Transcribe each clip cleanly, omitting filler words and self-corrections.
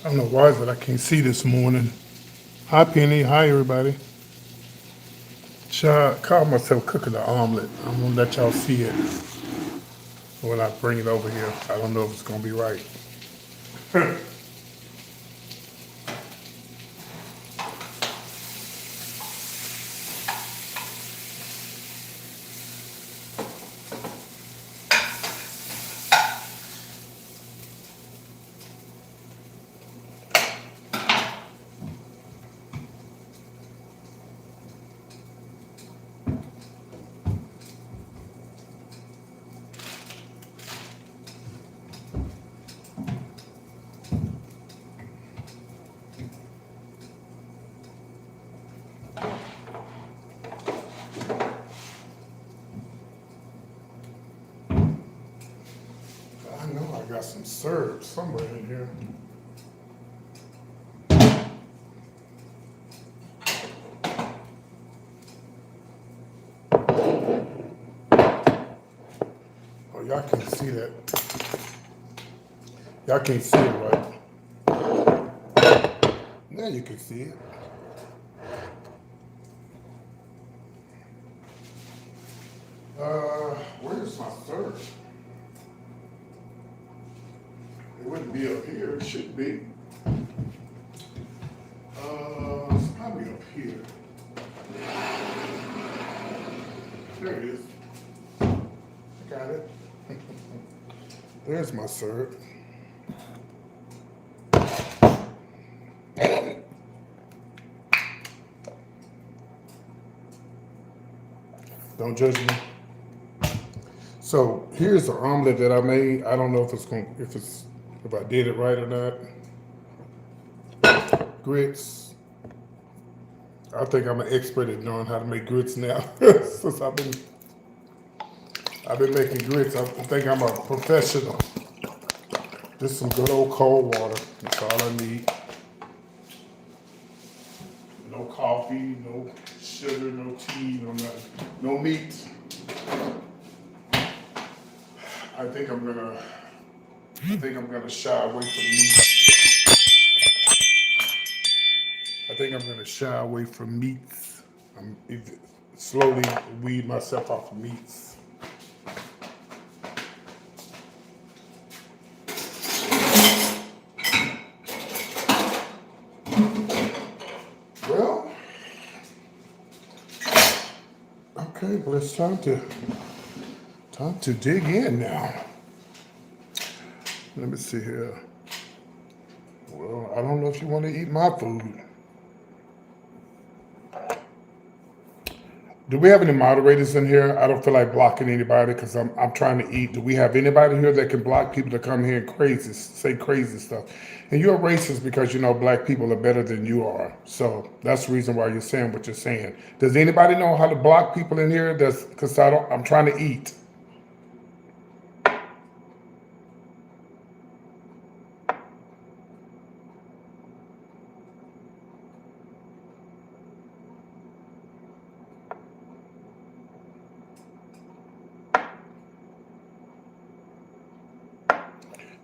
I don't know why is it I can't see this morning. Hi, Penny. Hi, everybody. Caught myself cooking the omelet. I'm gonna let y'all see it when I bring it over here. I don't know if it's gonna be right. I know I got some syrup somewhere in here. Oh, y'all can't see that. Y'all can't see it, right? Now you can see it. Where's my syrup? It wouldn't be up here. It should be. It's probably up here. There it is. I got it. There's my syrup. Don't judge me. So here's the omelet that I made. I don't know if if I did it right or not. Grits. I think I'm an expert at knowing how to make grits now. Since I've been making grits. I think I'm a professional. Just some good old cold water. That's all I need. No coffee, no sugar, no tea, no nothing. No meat. I think I'm gonna shy away from meat. I think I'm gonna shy away from meats. I'm slowly weed myself off of meats. Well, okay, well it's time to dig in now. Let me see here. Well, I don't know if you want to eat my food. Do we have any moderators in here? I don't feel like blocking anybody because I'm trying to eat. Do we have anybody here that can block people to come here and say crazy stuff? And you're racist because you know black people are better than you are. So that's the reason why you're saying what you're saying. Does anybody know how to block people in here? Because I'm trying to eat.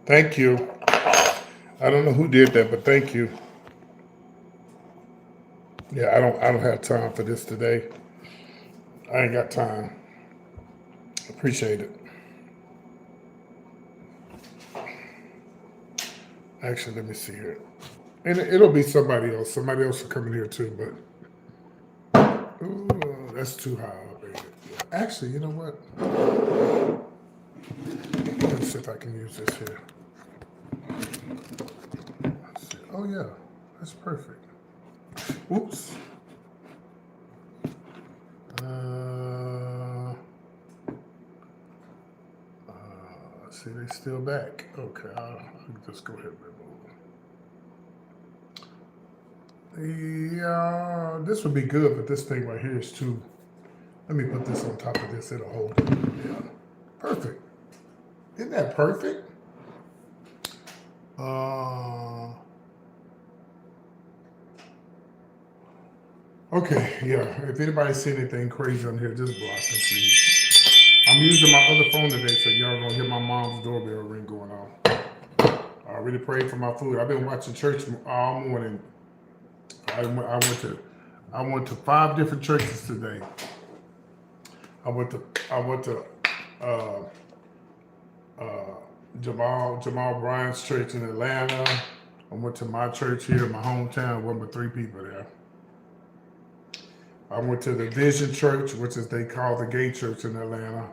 Thank you. I don't know who did that, but thank you. Yeah, I don't have time for this today. I ain't got time. Appreciate it. Actually, let me see here. And it'll be somebody else. Somebody else will come in here too, but ooh, that's too high elevated. Actually, you know what? Let's see if I can use this here. Let's see. Oh yeah, that's perfect. Oops. See, they still back. Okay, I'll just go ahead and remove them. Yeah, this would be good, but this thing right here is too. Let me put this on top of this. It'll hold it. Yeah, perfect. Isn't that perfect? Okay, yeah. If anybody see anything crazy on here, just block them, please. I'm using my other phone today, so y'all gonna hear my mom's doorbell ring going on. I already prayed for my food. I've been watching church all morning. I went to 5 different churches today. I went to uh, Jamal Bryant's church in Atlanta. I went to my church here in my hometown. Went with 3 people there. I went to the Vision Church, which is they call the gay church in Atlanta,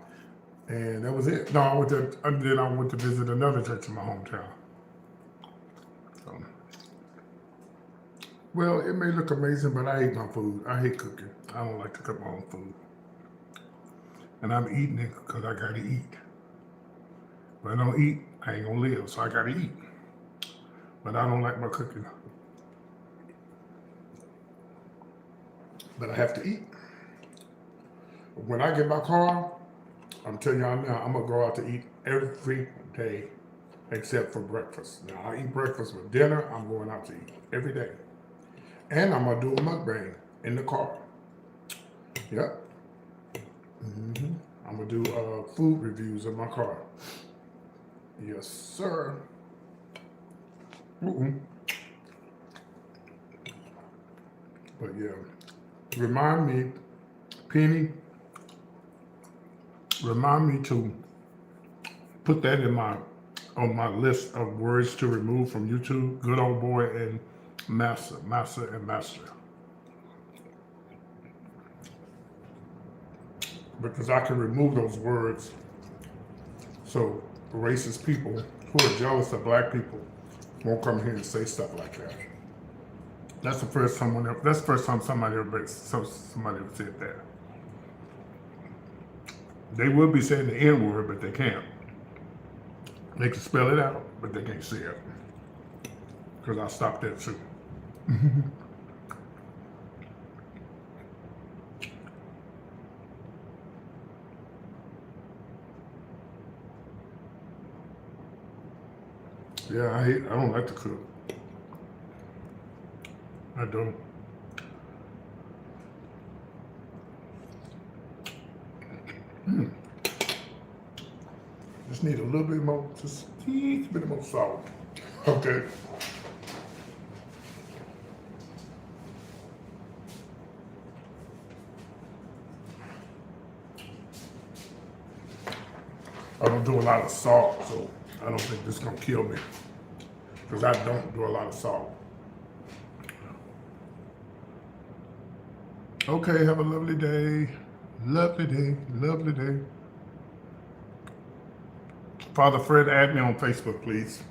and that was it. No, then I went to visit another church in my hometown. So, well, it may look amazing, but I hate my food. I hate cooking. I don't like to cook my own food, and I'm eating it because I gotta eat. If I don't eat, I ain't gonna live, so I gotta eat. But I don't like my cooking. But I have to eat. When I get my car, I'm telling y'all now, I'm gonna go out to eat every day except for breakfast. Now I eat breakfast with dinner, I'm going out to eat every day. And I'm gonna do a mukbang in the car. Yep. I'm gonna do food reviews in my car. Yes, sir. But yeah, remind me, Penny, remind me to put that on my list of words to remove from YouTube. Good old boy and massa and master. Because I can remove those words so racist people who are jealous of black people won't come here and say stuff like that. That's the first time somebody ever said that. They will be saying the N word, but they can't. They can spell it out, but they can't say it. Because I stopped that too. Yeah, I don't like to cook. I don't. Just need a little bit more, just a teeny bit more salt. Okay. I don't do a lot of salt, so I don't think this is gonna kill me. Because I don't do a lot of salt. Okay, have a lovely day. Lovely day, lovely day. Father Fred, add me on Facebook, please.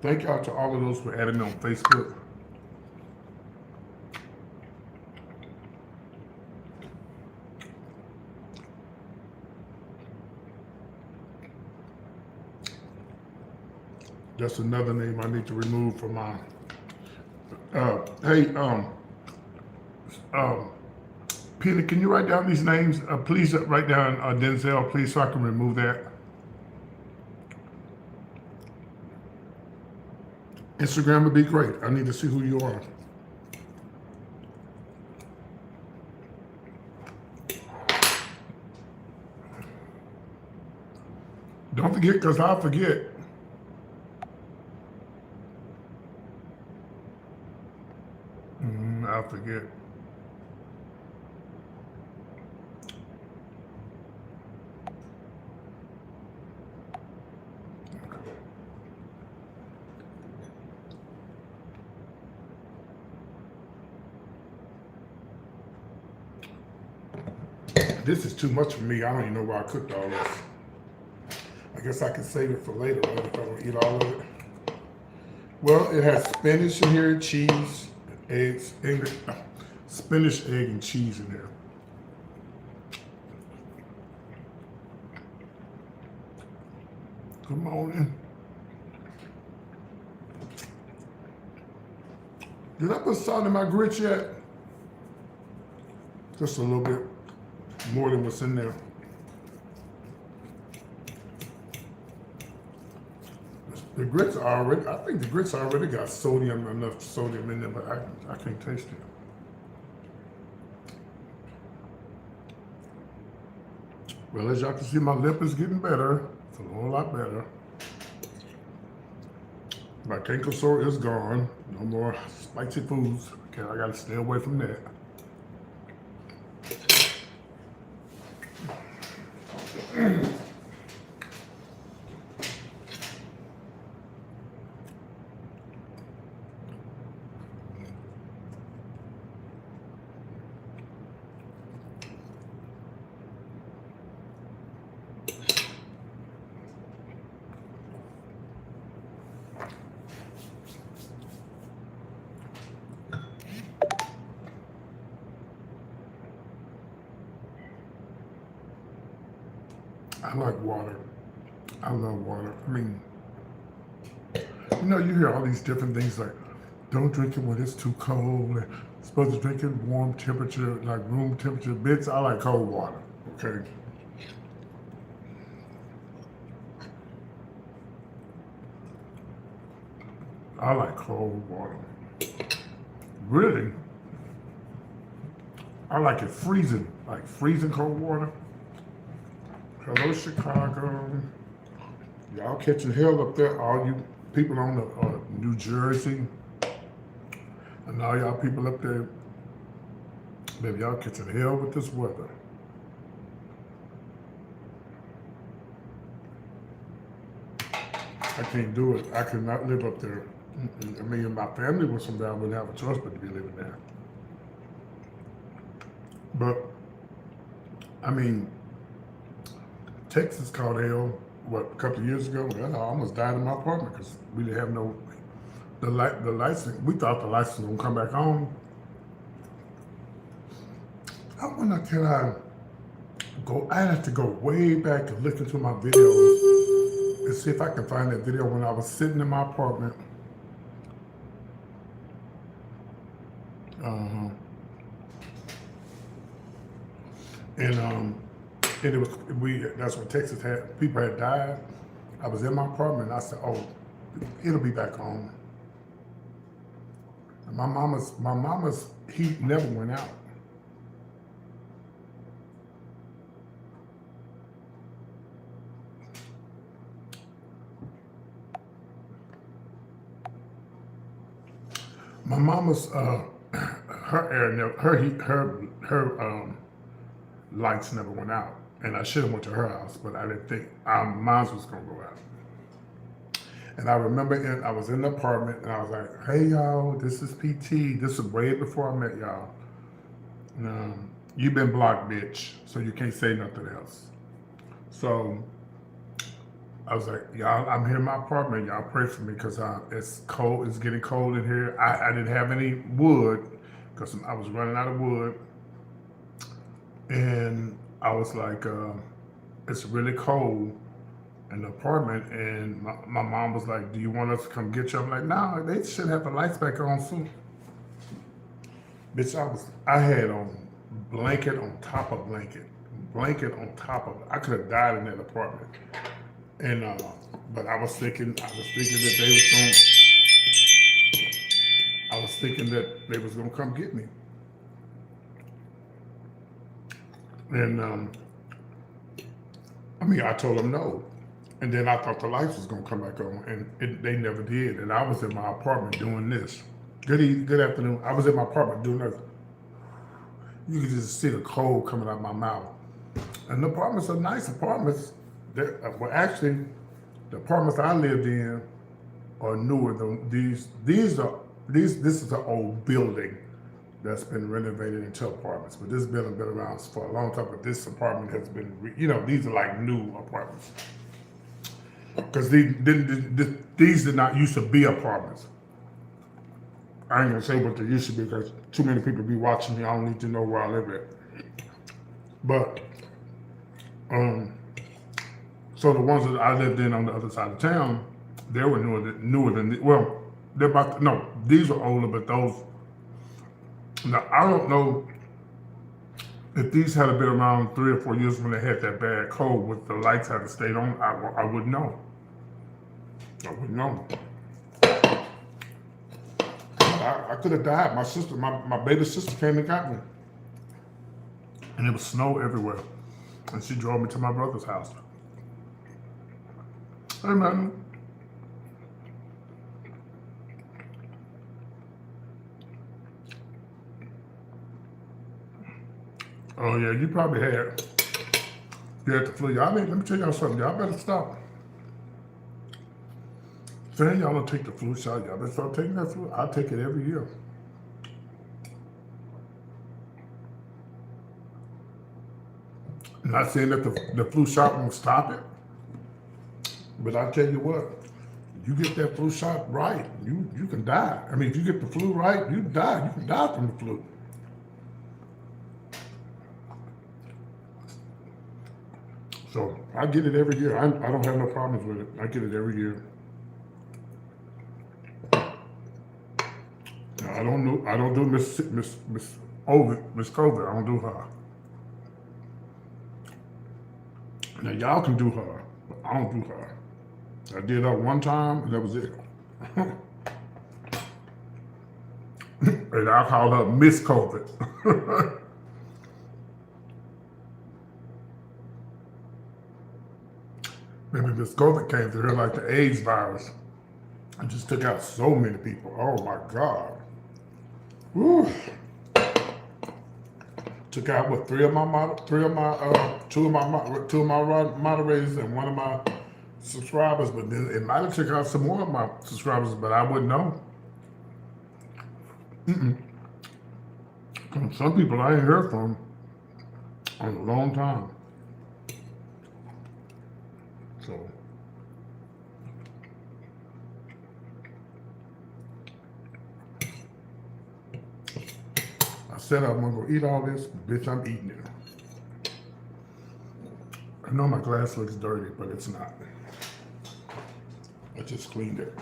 Thank y'all to all of those who added me on Facebook. That's another name I need to remove from my. Hey, Peter, can you write down these names? Please write down Denzel, please, so I can remove that. Instagram would be great. I need to see who you are. Don't forget, because I'll forget. I'll forget. This is too much for me. I don't even know why I cooked all this. I guess I can save it for later, right, if I don't eat all of it. Well, it has spinach in here, cheese, eggs, spinach, egg, and cheese in here. Come on in. Did I put salt in my grits yet? Just a little bit more than what's in there. The grits are already, I think the grits already got sodium, enough sodium in them, but I can't taste it. Well, as y'all can see, my lip is getting better. It's a whole lot better. My canker sore is gone. No more spicy foods. Okay, I gotta stay away from that. I like water. I love water. I mean, you know, you hear all these different things like, don't drink it when it's too cold. You're supposed to drink it warm temperature, like room temperature. Bitch, I like cold water, okay? I like cold water. Really? I like it freezing, like freezing cold water. Hello, Chicago. Y'all catching hell up there, all you people on the New Jersey. And all y'all people up there, baby, y'all catching hell with this weather. I can't do it. I could not live up there. I mean, if my family was from there, I wouldn't have a choice but to be living there. But, I mean, Texas caught hell, what, a couple of years ago? Well, I almost died in my apartment because we didn't have no, the license, we thought the license was gonna come back on. I wonder, can I go, I have to go way back and look into my videos and see if I can find that video when I was sitting in my apartment. And it was, that's when Texas had, people had died. I was in my apartment and I said, oh, it'll be back on. And my mama's heat never went out. My mama's, her air never, her heat, her lights never went out. And I should have went to her house, but I didn't think mine was gonna go out. And I remember I was in the apartment and I was like, hey y'all, this is PT. This is way before I met y'all. You've been blocked, bitch, so you can't say nothing else. So I was like, y'all, I'm here in my apartment. Y'all pray for me because it's cold. It's getting cold in here. I didn't have any wood because I was running out of wood. And I was like, it's really cold in the apartment. And my mom was like, do you want us to come get you? I'm like, no, they should have the lights back on soon. Bitch, I had on blanket on top of blanket on top of it. I could have died in that apartment. And, but I was thinking that they was gonna come get me. And, I mean, I told them no. And then I thought the lights was gonna come back on, and they never did. And I was in my apartment doing this. Good afternoon. I was in my apartment doing this. You could just see the cold coming out my mouth. And the apartments are nice apartments. Well, actually, the apartments I lived in are newer than these. This is an old building that's been renovated into apartments. But this building been around for a long time. But this apartment has been, these are like new apartments. Because these did not used to be apartments. I ain't gonna say what they used to be because too many people be watching me. I don't need to know where I live at. But, so the ones that I lived in on the other side of town, they were newer than well, these are older, but those, now I don't know if these had been around 3 or 4 years when they had that bad cold, with the lights had stayed on, I wouldn't know. I wouldn't know. I could have died. My sister, my baby sister came and got me. And it was snow everywhere. And she drove me to my brother's house. Hey, man. Oh, yeah, you probably had the flu. Let me tell y'all something. Y'all better stop saying y'all don't take the flu shot. Y'all better start taking that flu. I take it every year. I'm not saying that the flu shot won't stop it, but I tell you what, you get that flu shot right, you can die. I mean, if you get the flu right, you die. You can die from the flu. So I get it every year. I don't have no problems with it. I get it every year. Now, I don't do Miss COVID. I don't do her. Now y'all can do her, but I don't do her. I did her one time, and that was it. And I call her Miss COVID. Maybe Miss COVID came through here like the AIDS virus and just took out so many people. Oh my God. Whew. Took out what, two of my moderators and one of my subscribers, but then it might have took out some more of my subscribers, but I wouldn't know. Some people I ain't heard from in a long time. So I said I'm gonna go eat all this, bitch, I'm eating it. I know my glass looks dirty, but it's not. I just cleaned it.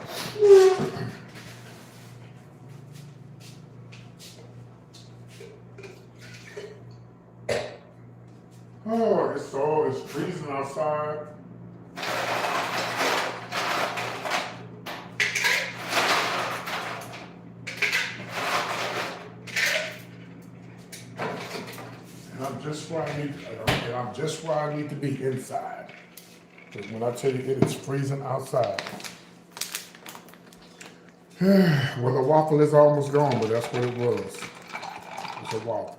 Oh, it's freezing outside. And I'm just where I need to be inside. Because when I tell you it is freezing outside. Well, the waffle is almost gone, but that's what it was. It's a waffle.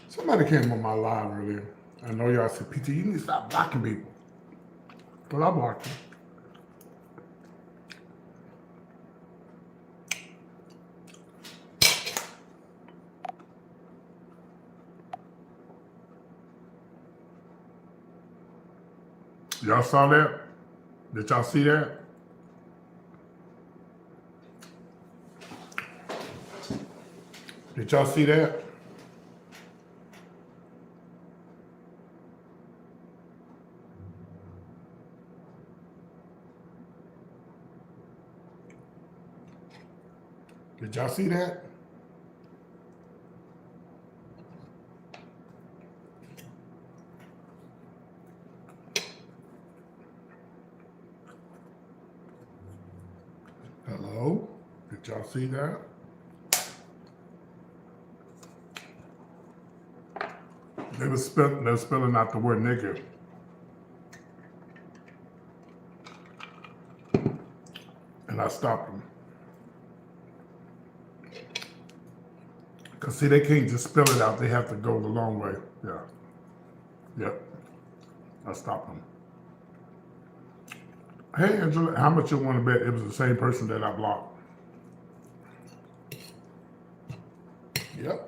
Somebody came on my live earlier. I know y'all said, PT, you need to stop blocking people. But I blocked them. Y'all saw that? Did y'all see that? Did y'all see that? Did y'all see that? Hello? Did y'all see that? They were spelling out the word nigger. And I stopped them. Because, see, they can't just spell it out. They have to go the long way. Yeah. Yep. I stopped them. Hey, Angela, how much you want to bet it was the same person that I blocked? Yep.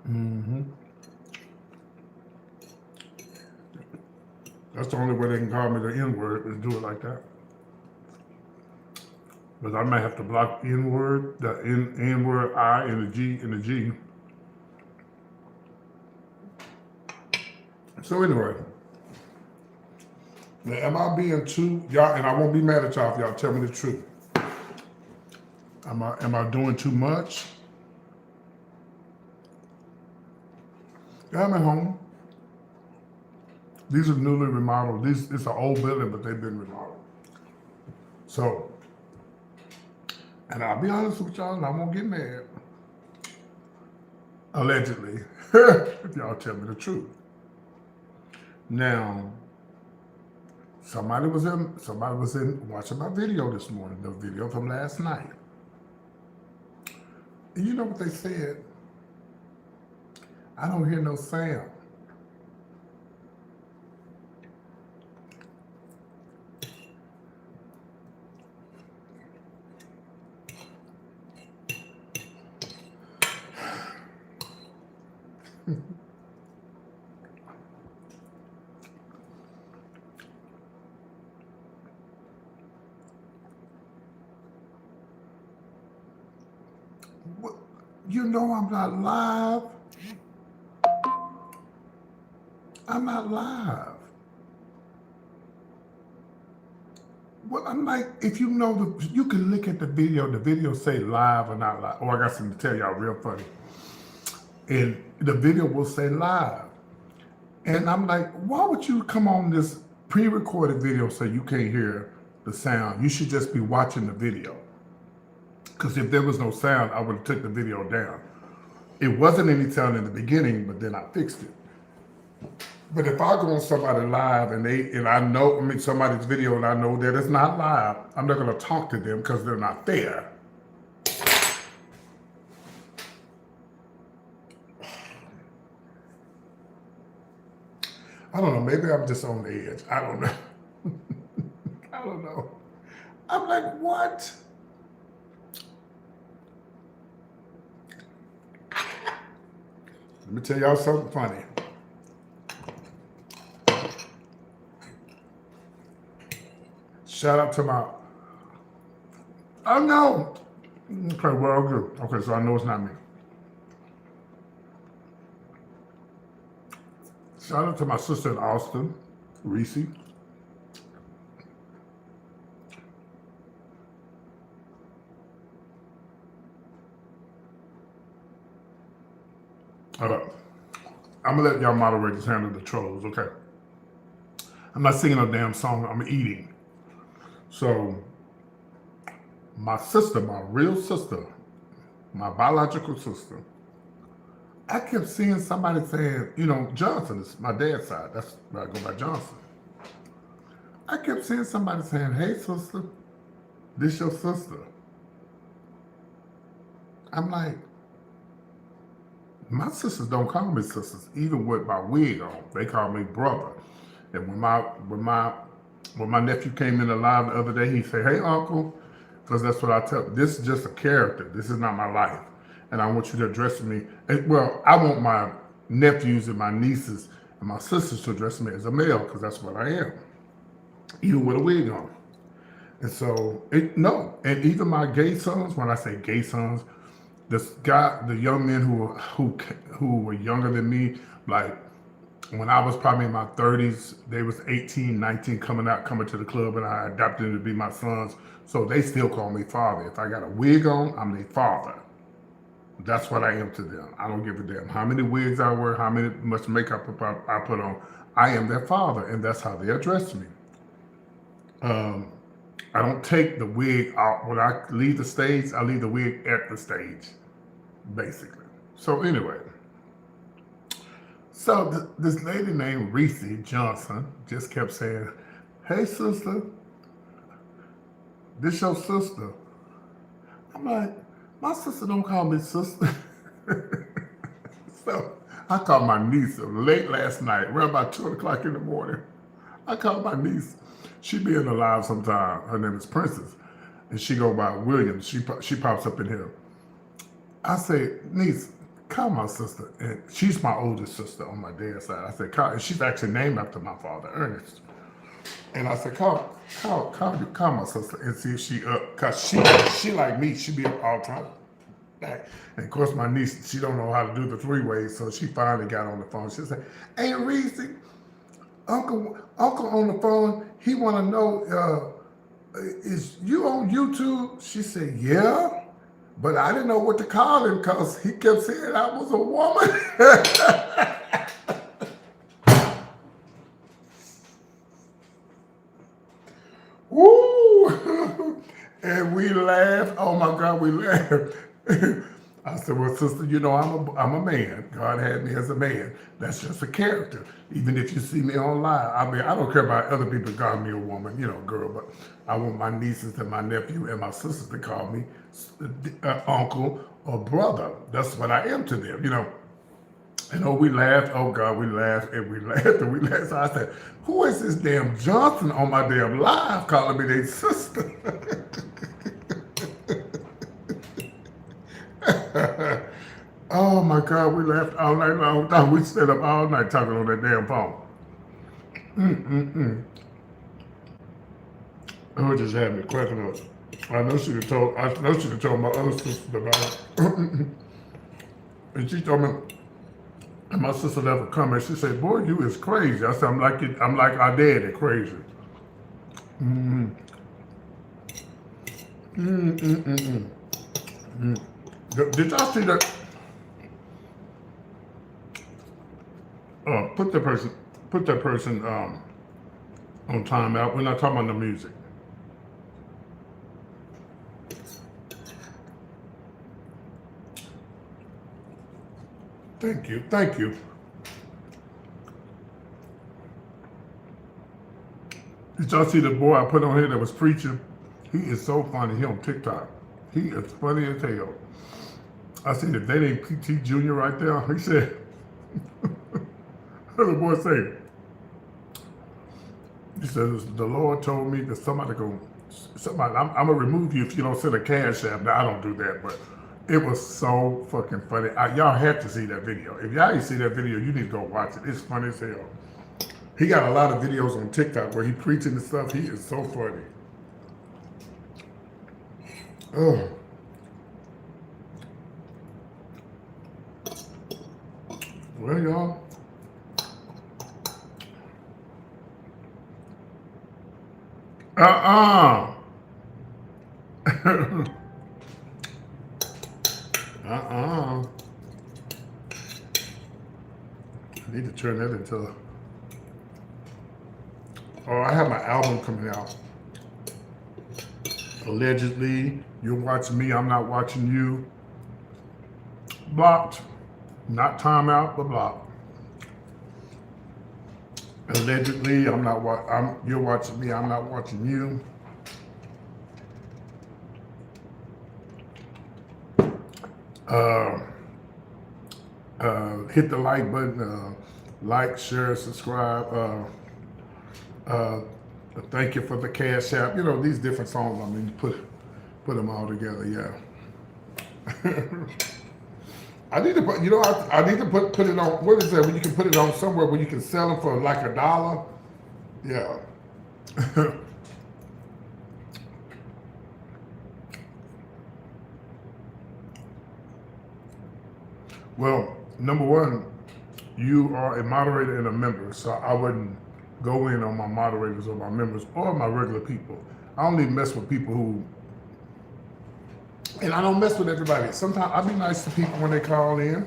Mm-hmm. That's the only way they can call me the N-word is do it like that. But I might have to block N-word, the N-word, I, and the G, and the G. So anyway, now, am I being too, y'all, and I won't be mad at y'all if y'all tell me the truth. Am I doing too much? Yeah, I'm at home. These are newly remodeled. It's an old building, but they've been remodeled. So, and I'll be honest with y'all, and I won't get mad. Allegedly, if y'all tell me the truth. Now, somebody was in watching my video this morning, the video from last night. And you know what they said? I don't hear no sound. What? You know I'm not live. I'm not live. Well, I'm like, if you know, you can look at the video say live or not live. Oh, I got something to tell y'all real funny. And the video will say live. And I'm like, why would you come on this pre-recorded video so you can't hear the sound? You should just be watching the video. Because if there was no sound, I would have took the video down. It wasn't any sound in the beginning, but then I fixed it. But if I go on somebody live and I know somebody's video and I know that it's not live, I'm not gonna talk to them because they're not there. I don't know, maybe I'm just on the edge. I don't know. I don't know. I'm like, what? Let me tell y'all something funny. Shout out to my, oh no. Okay, well, good. Okay, so I know it's not me. Shout out to my sister in Austin, Reese. I'm gonna let y'all moderators handle the trolls, okay? I'm not singing a damn song, I'm eating. So, my sister, my real sister, my biological sister, I kept seeing somebody saying, you know, Johnson is my dad's side. That's where I go by Johnson. I kept seeing somebody saying, hey, sister, this your sister. I'm like, my sisters don't call me sisters, even with my wig on. They call me brother. And when my nephew came in alive the other day, he said, hey, uncle, because that's what I tell him. This is just a character. This is not my life. And I want you to address me. Well, I want my nephews and my nieces and my sisters to address me as a male, because that's what I am, even with a wig on. And so, and even my gay sons, when I say gay sons, the young men who were younger than me, like when I was probably in my 30s, they was 18, 19 coming to the club, and I adopted them to be my sons. So they still call me father. If I got a wig on, I'm their father. That's what I am to them. I don't give a damn how many wigs I wear, how much makeup I put on. I am their father, and that's how they address me. I don't take the wig out. When I leave the stage, I leave the wig at the stage, basically. So anyway, so this lady named Reese Johnson just kept saying, "Hey sister, this your sister." I'm like, my sister don't call me sister. So I called my niece late last night, around about 2 o'clock in the morning. I called my niece. She be in the live sometime. Her name is Princess, and she go by Williams. She pops up in here. I say, niece, call my sister, and she's my oldest sister on my dad's side. I said, call, and she's actually named after my father, Ernest. And I said, call my sister and see if she up, cause she like me, she be up all the time. And of course, my niece, she don't know how to do the 3-ways, so she finally got on the phone. She said, "Hey, Reese, Uncle on the phone. He want to know, is you on YouTube?" She said, "Yeah, but I didn't know what to call him because he kept saying I was a woman." Woo! And we laughed. Oh my God, we laughed. I said, "Well, sister, you know I'm a man. God had me as a man. That's just a character. Even if you see me on live, I mean, I don't care about other people calling me a woman, you know, girl. But I want my nieces and my nephew and my sisters to call me uncle or brother. That's what I am to them, you know." And oh, we laughed. Oh God, we laughed and we laughed and we laughed. So I said, "Who is this damn Johnson on my damn live calling me their sister?" Oh my God, we laughed all night long. We stayed up all night talking on that damn phone. Oh, it just had me cracking up. I know she told my other sister about it. And she told me, and my sister left a comment. She said, "Boy, you is crazy." I said, I'm like our daddy, crazy. Did y'all see that? Put that person on timeout. We're not talking about the music. Thank you. Did y'all see the boy I put on here that was preaching? He is so funny. He on TikTok. He is funny as hell. I seen the dating PT Junior right there. He said, what the boy say? He says, "The Lord told me that somebody, I'm gonna remove you if you don't send a cash app." Now I don't do that, but it was so fucking funny. Y'all have to see that video. If y'all ain't see that video, you need to go watch it. It's funny as hell. He got a lot of videos on TikTok where he preaching and stuff. He is so funny. Oh. Well, y'all. Uh-uh. Uh-uh. I need to turn that into... Oh, I have my album coming out. Allegedly, you're watching me, I'm not watching you. Blocked. Not timeout, but blocked. Allegedly, you're watching me, I'm not watching you. Hit the like button, like, share, subscribe. Thank you for the cash app. You know, these different songs, I mean, put them all together, yeah. I need to put, you know, I need to put it on, what is that, when you can put it on somewhere where you can sell them for like $1? Yeah. Well, number one, you are a moderator and a member, so I wouldn't go in on my moderators or my members or my regular people. I only mess with people who, and I don't mess with everybody. Sometimes I be nice to people when they call in.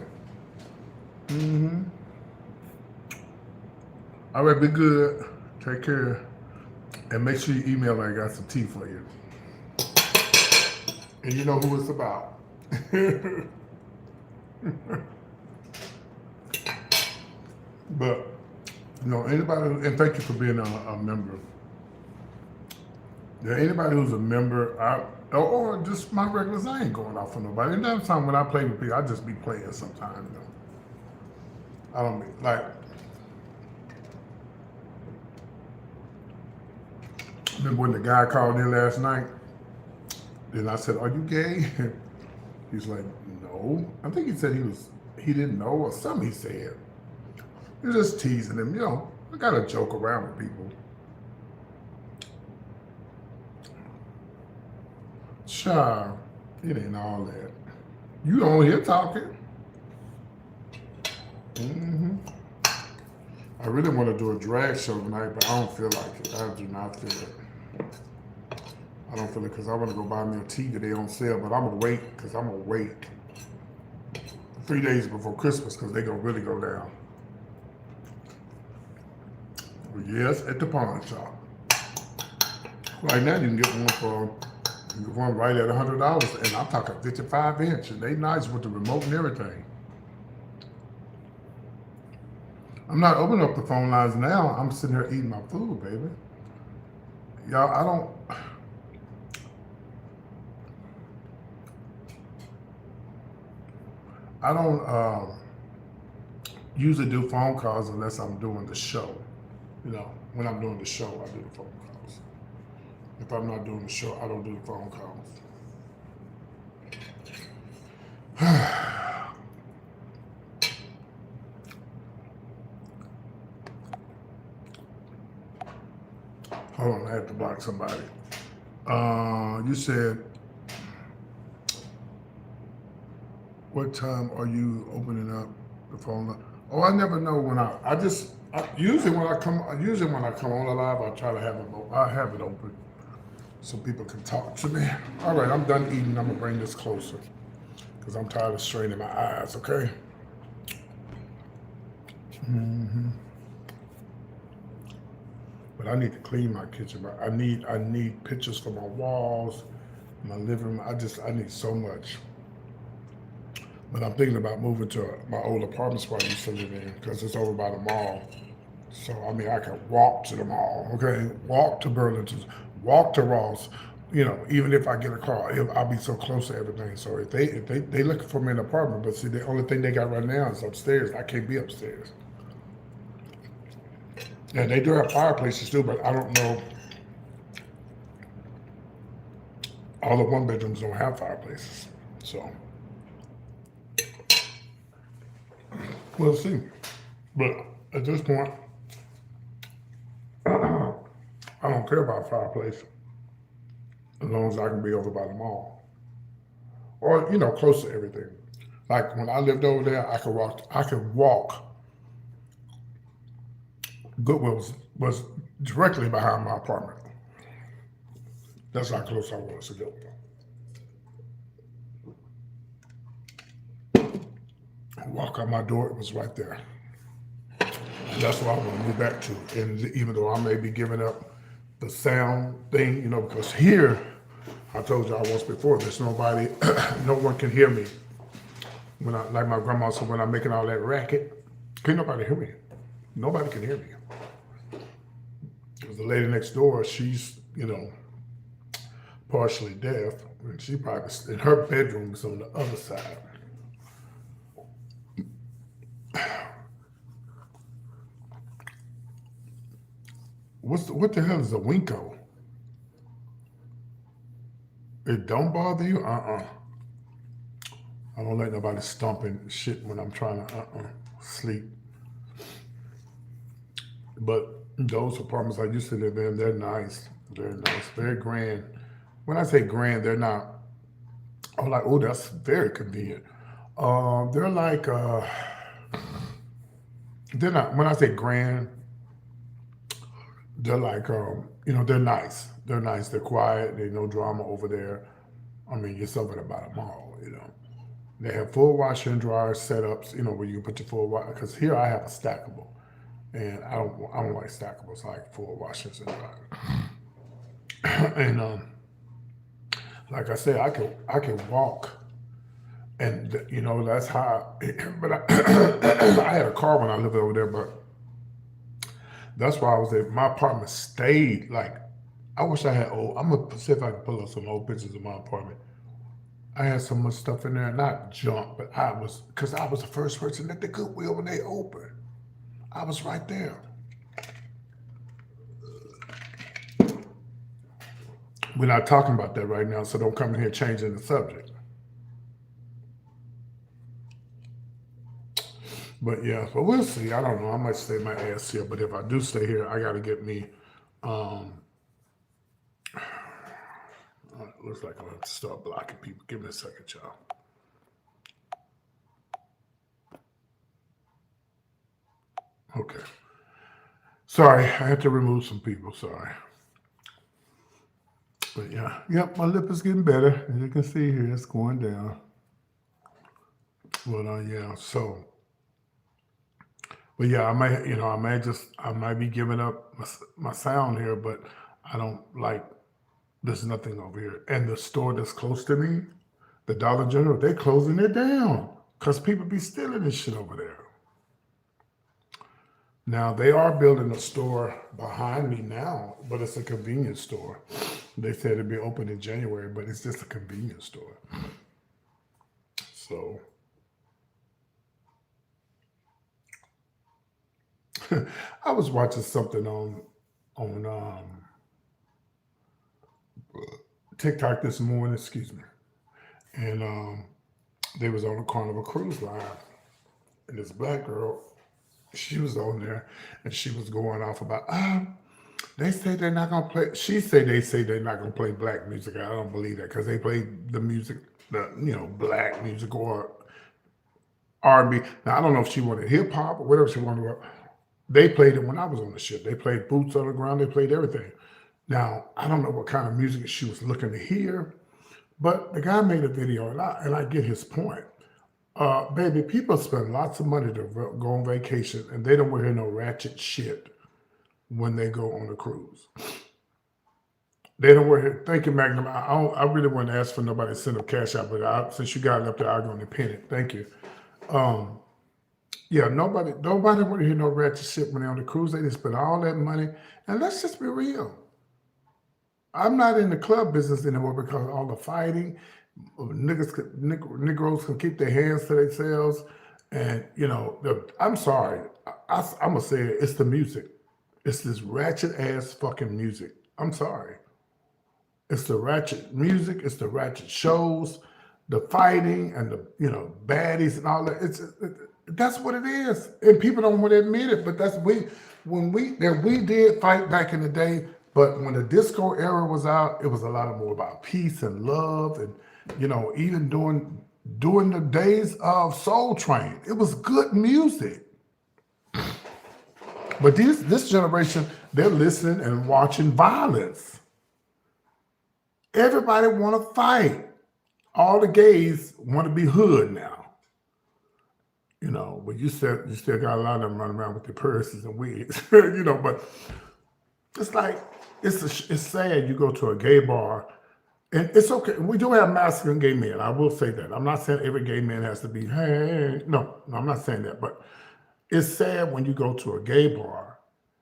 All right, be good. Take care. And make sure you email her. I got some tea for you. And you know who it's about. But, you know, anybody, and thank you for being a member. Yeah, anybody who's a member, or just my regulars, I ain't going out for nobody. And that time when I play with people, I just be playing sometimes, you know. I don't be, like, remember when the guy called in last night? Then I said, "Are you gay?" He's like, "No." I think he said he didn't know or something he said. You're just teasing him, you know. I gotta joke around with people. Child, it ain't all that. You don't hear talking. I really want to do a drag show tonight, but I don't feel like it. I do not feel it. I don't feel it because I want to go buy me a TV. They on sale, but I'm going to wait because I'm going to wait 3 days before Christmas because they're going to really go down. Well, yes, at the pawn shop. Right now, you can get one right at $100, and I'm talking 55-inch, and they nice with the remote and everything. I'm not opening up the phone lines now. I'm sitting here eating my food, baby. Y'all, I don't usually do phone calls unless I'm doing the show. You know, when I'm doing the show, I do the phone calls. If I'm not doing the show, I don't do the phone calls. Hold on, I have to block somebody. You said, what time are you opening up the phone? Oh, I never know when usually when I come on the live, I try to have it open so people can talk to me. All right, I'm done eating. I'm gonna bring this closer because I'm tired of straining my eyes. Okay. But I need to clean my kitchen. I need pictures for my walls, my living room. I need so much. But I'm thinking about moving to my old apartment where I used to live in because it's over by the mall. So I mean, I can walk to the mall. Okay, walk to Burlington's, walk to Ross. You know, even if I get a car, I'll be so close to everything. So if they looking for me in an apartment, but see, the only thing they got right now is upstairs. I can't be upstairs. Yeah, they do have fireplaces too, but I don't know. All the one bedrooms don't have fireplaces, so we'll see. But at this point, I don't care about fireplace as long as I can be over by the mall or close to everything. Like when I lived over there, I could walk. Goodwill was directly behind my apartment. That's how close I was to Goodwill. Walk out my door, it was right there. And that's what I want to move back to. And even though I may be giving up the sound thing, because here, I told y'all once before, there's nobody, no one can hear me. Like my grandma said, when I'm making all that racket, can't nobody hear me. Nobody can hear me. Because the lady next door, she's, partially deaf, and she probably, in her bedroom is on the other side. What the hell is a winko? It don't bother you? I don't let nobody stomping shit when I'm trying to sleep. But those apartments I used to live in, they're nice. They're nice, very grand. When I say grand, they're not, I'm like, oh, that's very convenient. They're like, they're not, when I say grand, they're like, they're nice. They're nice. They're quiet. There's no drama over there. I mean, you're something about a mall, They have full washer and dryer setups, where you can put your full washer. Because here I have a stackable, and I don't like stackables. I like full washers and dryers. And like I said, I can walk, and you know that's how. But I had a car when I lived over there, but that's why I was there. My apartment stayed like. I wish I had old. I'm gonna see if I can pull up some old pictures of my apartment. I had so much stuff in there, not junk, but because I was the first person at the Goodwill when they opened. I was right there. We're not talking about that right now, so don't come in here changing the subject. But yeah, but we'll see. I don't know. I might stay my ass here, but if I do stay here, I got to get me. Um, looks like I'll have to start blocking people. Give me a second, y'all. Okay. Sorry, I had to remove some people. Sorry. But yeah, yep, my lip is getting better. As you can see here, it's going down. But yeah, so, but yeah, I might be giving up my sound here, but I don't like, there's nothing over here. And the store that's close to me, the Dollar General, they closing it down because people be stealing this shit over there. Now they are building a store behind me now, but it's a convenience store. They said it'd be open in January, but it's just a convenience store. So I was watching something on TikTok this morning, excuse me, and they was on a Carnival cruise line, and this black girl, she was on there, and she was going off about, they say they're not gonna play. She said they say they're not gonna play black music. I don't believe that because they play the music, the black music or R&B. Now I don't know if she wanted hip hop or whatever she wanted. They played it when I was on the ship. They played Boots on the Ground. They played everything. Now I don't know what kind of music she was looking to hear, but the guy made a video, and I get his point. Baby, people spend lots of money to go on vacation, and they don't want to hear no ratchet shit when they go on a cruise. They don't want to hear. Thank you, Magnum. I really want to ask for nobody to send a cash out, but since you got it up there, I'm going to pin it. Thank you. Um, yeah, nobody want to hear no ratchet shit when they're on the cruise. They just spend all that money, and let's just be real. I'm not in the club business anymore because all the fighting, Negroes can keep their hands to themselves, and I'm sorry, I'm gonna say it, it's the music. It's this ratchet ass fucking music. I'm sorry. It's the ratchet music. It's the ratchet shows, the fighting and the baddies and all that. That's what it is, and people don't want to admit it. But we did fight back in the day. But when the disco era was out, it was a lot more about peace and love, and even during the days of Soul Train, it was good music. But this generation, they're listening and watching violence. Everybody want to fight. All the gays want to be hood now. But you still got a lot of them running around with their purses and wigs. But it's like it's sad. You go to a gay bar, and it's okay. We do have masculine gay men. I will say that. I'm not saying every gay man has to be. Hey, no, I'm not saying that. But it's sad when you go to a gay bar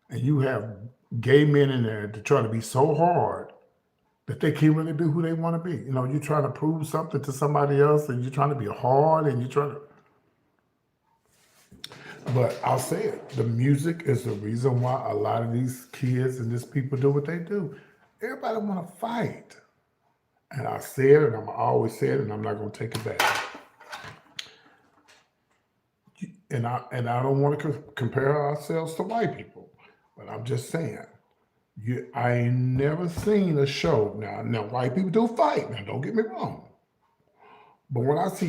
and you have gay men in there to try to be so hard that they can't really be who they want to be. You're trying to prove something to somebody else, and you're trying to be hard, and you're trying to. But I'll say it, the music is the reason why a lot of these kids and these people do what they do. Everybody want to fight. And I say it, and I'm always say it, and I'm not going to take it back. And I don't want to compare ourselves to white people, but I'm just saying, I ain't never seen a show. Now white people do fight. Now, don't get me wrong. But when I see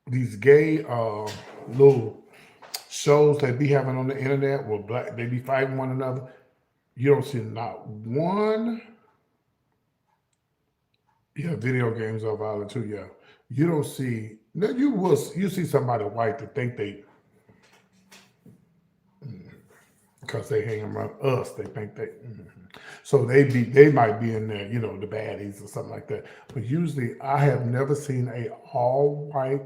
these gay little shows they be having on the internet where they be fighting one another, you don't see not one. Yeah, video games are violent too. Yeah, you don't see. Now you see somebody white that think they because they hang around us, they think they. So they might be in there, the baddies or something like that. But usually, I have never seen a all white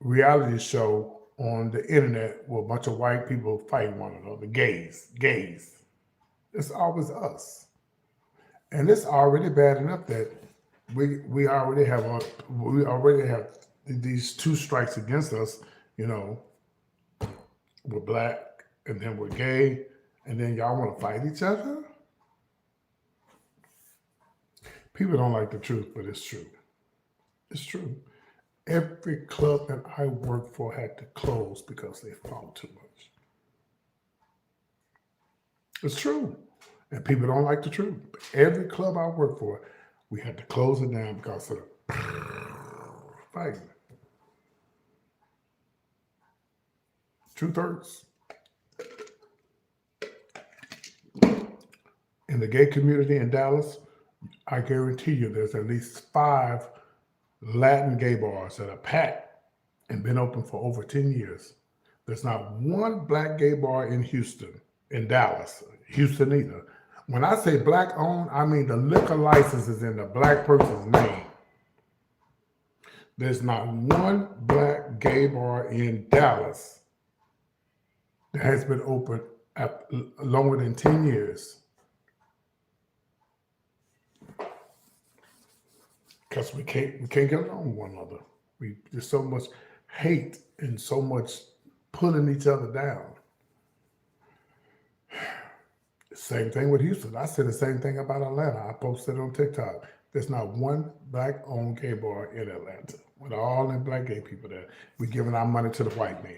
reality show on the internet with a bunch of white people fighting one another. Gays. It's always us, and it's already bad enough that we already have these two strikes against us. You know, we're black, and then we're gay, and then y'all want to fight each other. People don't like the truth, but it's true. It's true. Every club that I worked for had to close because they fought too much. It's true. And people don't like the truth. But every club I worked for, we had to close it down because of the fighting. Truth hurts. In the gay community in Dallas, I guarantee you there's at least 5 Latin gay bars that are packed and been open for over 10 years. There's not one black gay bar in Dallas, Houston either. When I say black owned, I mean the liquor license is in the black person's name. There's not one black gay bar in Dallas that has been open longer than 10 years. Because we can't get along with one another. There's so much hate and so much pulling each other down. Same thing with Houston. I said the same thing about Atlanta. I posted on TikTok. There's not one black-owned gay bar in Atlanta. With all the black gay people there, we're giving our money to the white man.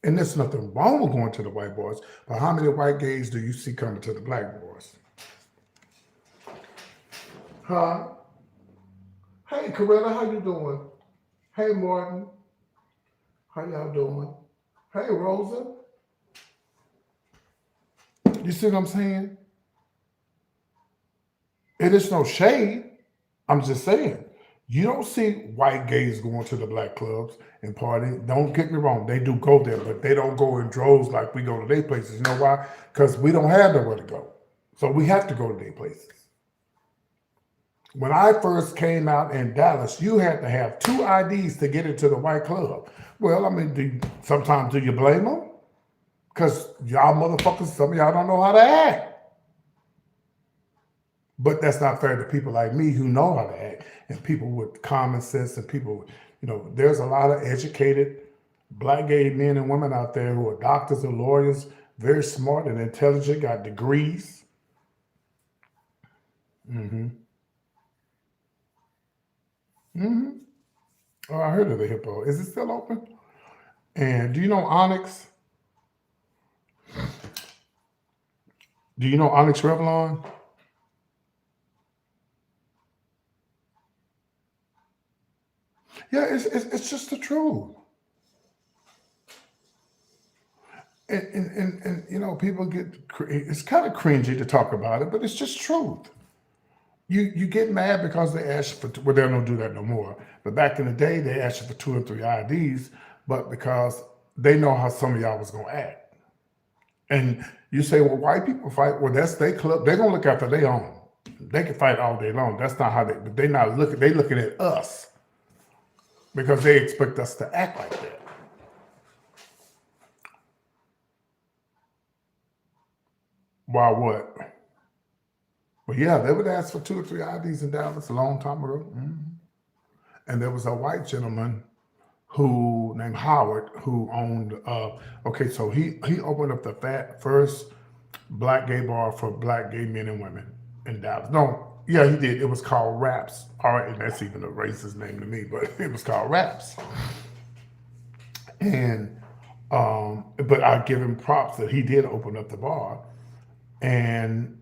And there's nothing wrong with going to the white bars, but how many white gays do you see coming to the black bars? Huh? Hey, Coretta, how you doing? Hey, Martin. How y'all doing? Hey, Rosa. You see what I'm saying? It is no shade. I'm just saying. You don't see white gays going to the black clubs and partying. Don't get me wrong. They do go there, but they don't go in droves like we go to their places. You know why? Because we don't have nowhere to go. So we have to go to their places. When I first came out in Dallas, you had to have 2 IDs to get into the white club. Well, I mean, sometimes do you blame them? Because y'all motherfuckers, some of y'all don't know how to act. But that's not fair to people like me who know how to act and people with common sense and people, there's a lot of educated black gay men and women out there who are doctors and lawyers, very smart and intelligent, got degrees. Mm-hmm. Mm-hmm. Oh, I heard of the Hippo. Is it still open? And do you know Onyx? Do you know Onyx Revlon? Yeah, it's just the truth. And people it's kind of cringy to talk about it, but it's just truth. You get mad because they ask for, well, they don't do that no more. But back in the day, they asked you for 2 and 3 IDs, but because they know how some of y'all was going to act. And you say, well, white people fight. Well, that's their club. They're going to look after their own. They can fight all day long. That's not how but they're not looking, they looking at us because they expect us to act like that. Why what? Well, yeah, they would ask for 2 or 3 IDs in Dallas a long time ago. Mm-hmm. And there was a white gentleman named Howard who owned, so he opened up the first black gay bar for black gay men and women in Dallas. No, yeah, he did. It was called Raps. All right, and that's even a racist name to me, but it was called Raps. And, but I give him props that he did open up the bar. And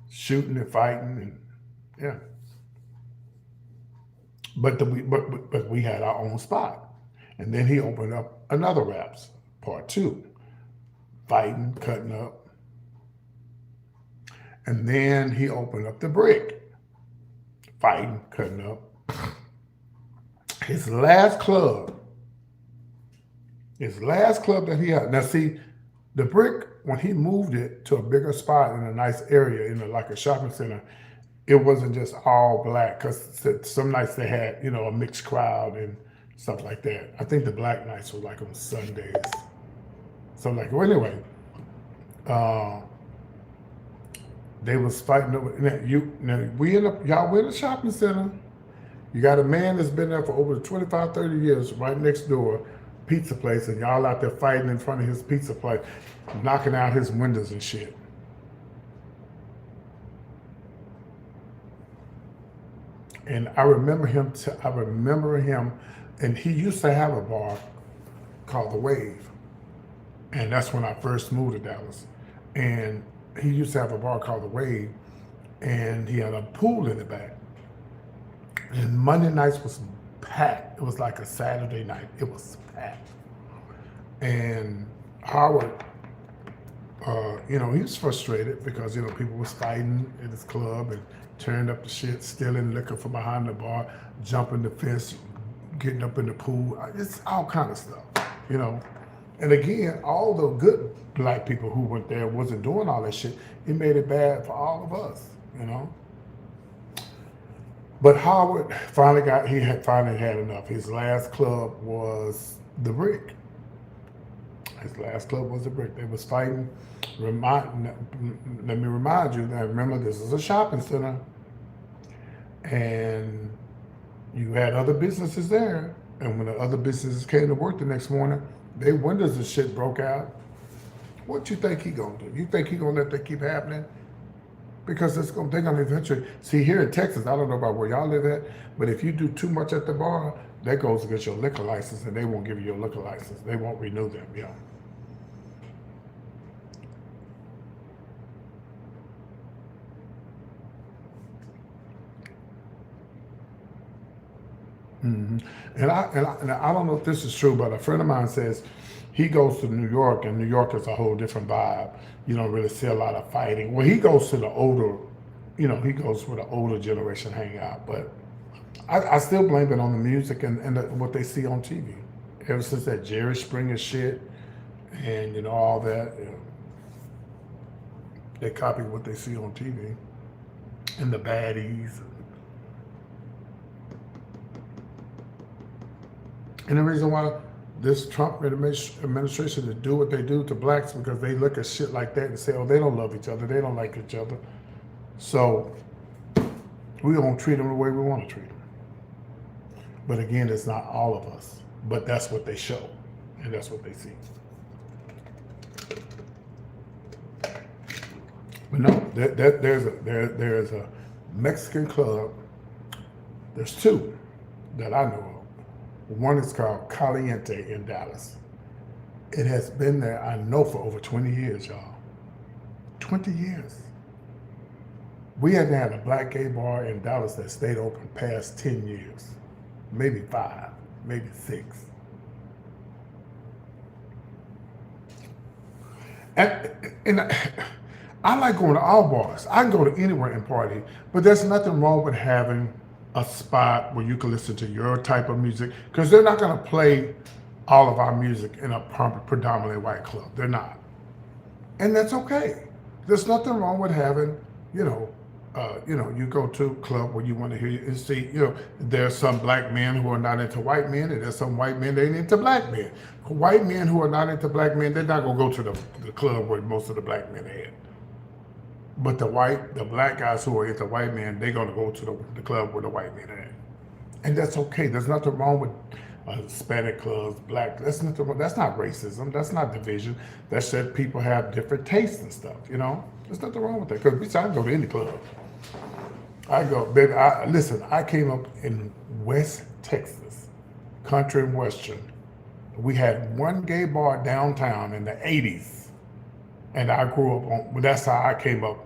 shooting and fighting and yeah. But we had our own spot. And then he opened up another Raps, part 2. Fighting, cutting up. And then he opened up the Brick. Fighting, cutting up. His last club His last club that he had. Now see, the Brick, when he moved it to a bigger spot in a nice area in like a shopping center, it wasn't just all black because some nights they had a mixed crowd and stuff like that. I think the black nights were like on Sundays. So like well, anyway, uh, they was fighting over. Y'all we in a shopping center. You got a man that's been there for over 25, 30 years right next door, pizza place, and y'all out there fighting in front of his pizza place, knocking out his windows and shit. And I remember him, and he used to have a bar called The Wave. And that's when I first moved to Dallas. And he used to have a bar called The Wave, and he had a pool in the back. And Monday nights was packed. It was like a Saturday night. It was packed. And Howard, he was frustrated because, people was fighting in his club and tearing up the shit, stealing liquor from behind the bar, jumping the fence, getting up in the pool. It's all kind of stuff. And again, all the good black people who went there wasn't doing all that shit. It made it bad for all of us. But Howard had finally had enough. His last club was the Brick. His last club was the Brick. They was fighting. Let me remind you that, remember, this is a shopping center. And you had other businesses there. And when the other businesses came to work the next morning, their windows and shit broke out. What you think he gonna do? You think he gonna let that keep happening? Because they're gonna eventually see here in Texas. I don't know about where y'all live at, but if you do too much at the bar, that goes against your liquor license, and they won't give you your liquor license. They won't renew them. And I don't know if this is true, but a friend of mine says he goes to New York, and New York is a whole different vibe. You don't really see a lot of fighting. Well, he goes to the older, he goes where the older generation hang out. But I still blame it on the music and what they see on TV. Ever since that Jerry Springer shit and all that, they copy what they see on TV and the baddies. And the reason why this Trump administration to do what they do to blacks because they look at shit like that and say, oh, they don't love each other, they don't like each other. So we don't treat them the way we want to treat them. But again, it's not all of us. But that's what they show, and that's what they see. But no, there's a Mexican club. There's two that I know of. One is called Caliente in Dallas. It has been there, I know, for over 20 years, y'all. 20 years. We hadn't had a black gay bar in Dallas that stayed open past 10 years. Maybe 5, maybe 6. And I like going to all bars. I can go to anywhere and party, but there's nothing wrong with having a spot where you can listen to your type of music, because they're not going to play all of our music in a predominantly white club. They're not. And that's okay. There's nothing wrong with having, you go to a club where you want to hear and see, there's some black men who are not into white men, and there's some white men that ain't into black men. White men who are not into black men, they're not going to go to the club where most of the black men are at. But the black guys who are into white men, they're going to go to the club where the white men are at. And that's okay. There's nothing wrong with Hispanic clubs, black. That's not racism. That's not division. That's that people have different tastes and stuff, There's nothing wrong with that. Because I can go to any club. Baby, listen, I came up in West Texas, country and western. We had one gay bar downtown in the 80s. And I grew up on, that's how I came up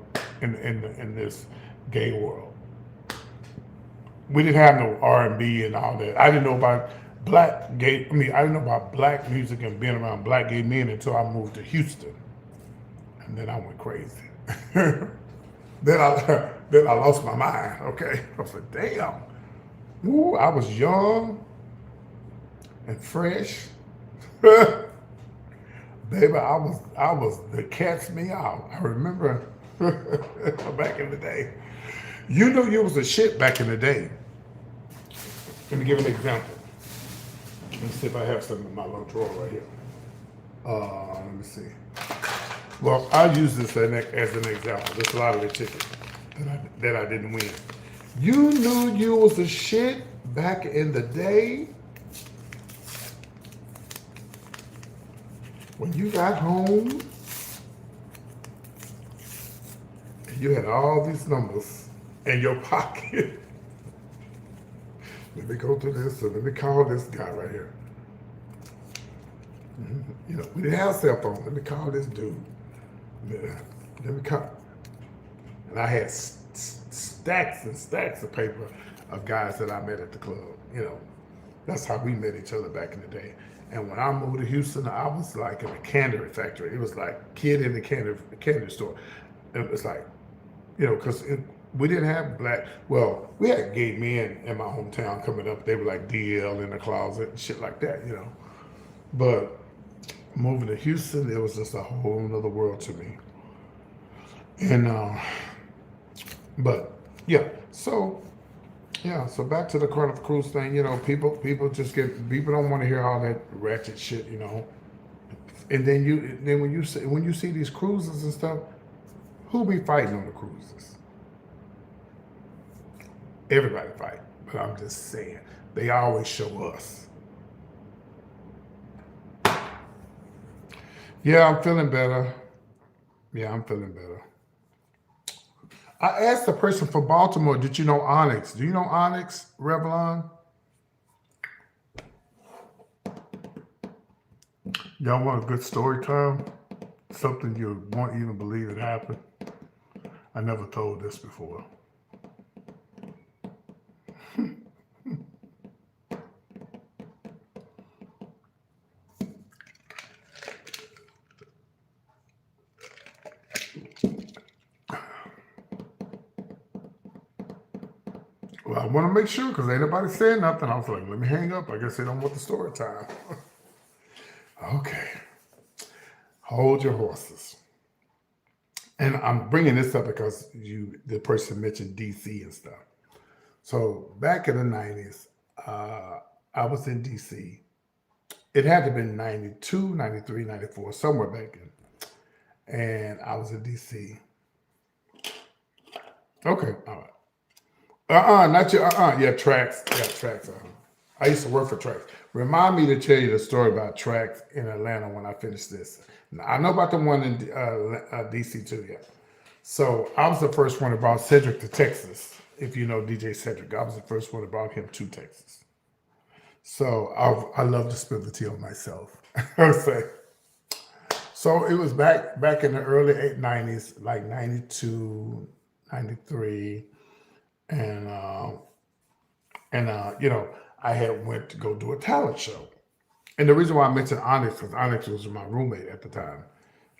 in this gay world. We didn't have no R&B and all that. I didn't know about I didn't know about black music and being around black gay men until I moved to Houston. And then I went crazy. then I lost my mind, okay? I said, damn. Ooh, I was young and fresh. Baby, I was the cat's me out. I remember back in the day. You knew you was a shit back in the day. Let me give an example. Let me see if I have some in my little drawer right here. Let me see. Well, I'll use this as an example. This lottery ticket that I didn't win. You knew you was a shit back in the day when you got home and you had all these numbers in your pocket. Let me go to this, so let me call this guy right here. You know, we didn't have cell phone. Let me call this dude. Let me call. And I had stacks and stacks of paper of guys that I met at the club. You know, that's how we met each other back in the day. And when I moved to Houston, I was like in a candy factory. It was like kid in the candy store. It was like, you know, because we didn't have black. Well, we had gay men in my hometown coming up. They were like DL in the closet and shit like that, you know. But moving to Houston, it was just a whole other world to me. And but yeah, so back to the Carnival Cruise thing. You know, people don't want to hear all that ratchet shit, you know. And then when you see these cruises and stuff, who be fighting on the cruises? Everybody fight, but I'm just saying they always show us. Yeah, I'm feeling better. Yeah, I'm feeling better. I asked the person from Baltimore, did you know Onyx? Do you know Onyx, Revlon? Y'all want a good story time? Something you won't even believe it happened? I never told this before. Well, I want to make sure because ain't nobody saying nothing. I was like, let me hang up. I guess they don't want the story time. Okay. Hold your horses. And I'm bringing this up because the person mentioned DC and stuff. So back in the 90s, I was in DC. It had to have been 92, 93, 94, somewhere back then. And I was in DC. Okay, all right. Not your, yeah, Trax. Yeah, Trax. I used to work for Trax. Remind me to tell you the story about Trax in Atlanta when I finish this. Now, I know about the one in DC too, yeah. So I was the first one that brought Cedric to Texas. If you know DJ Cedric, I was the first one that brought him to Texas. So I love to spill the tea on myself. So it was back in the early 90s, like 92, 93. And you know, I had went to go do a talent show. And the reason why I mentioned Onyx, because Onyx was my roommate at the time.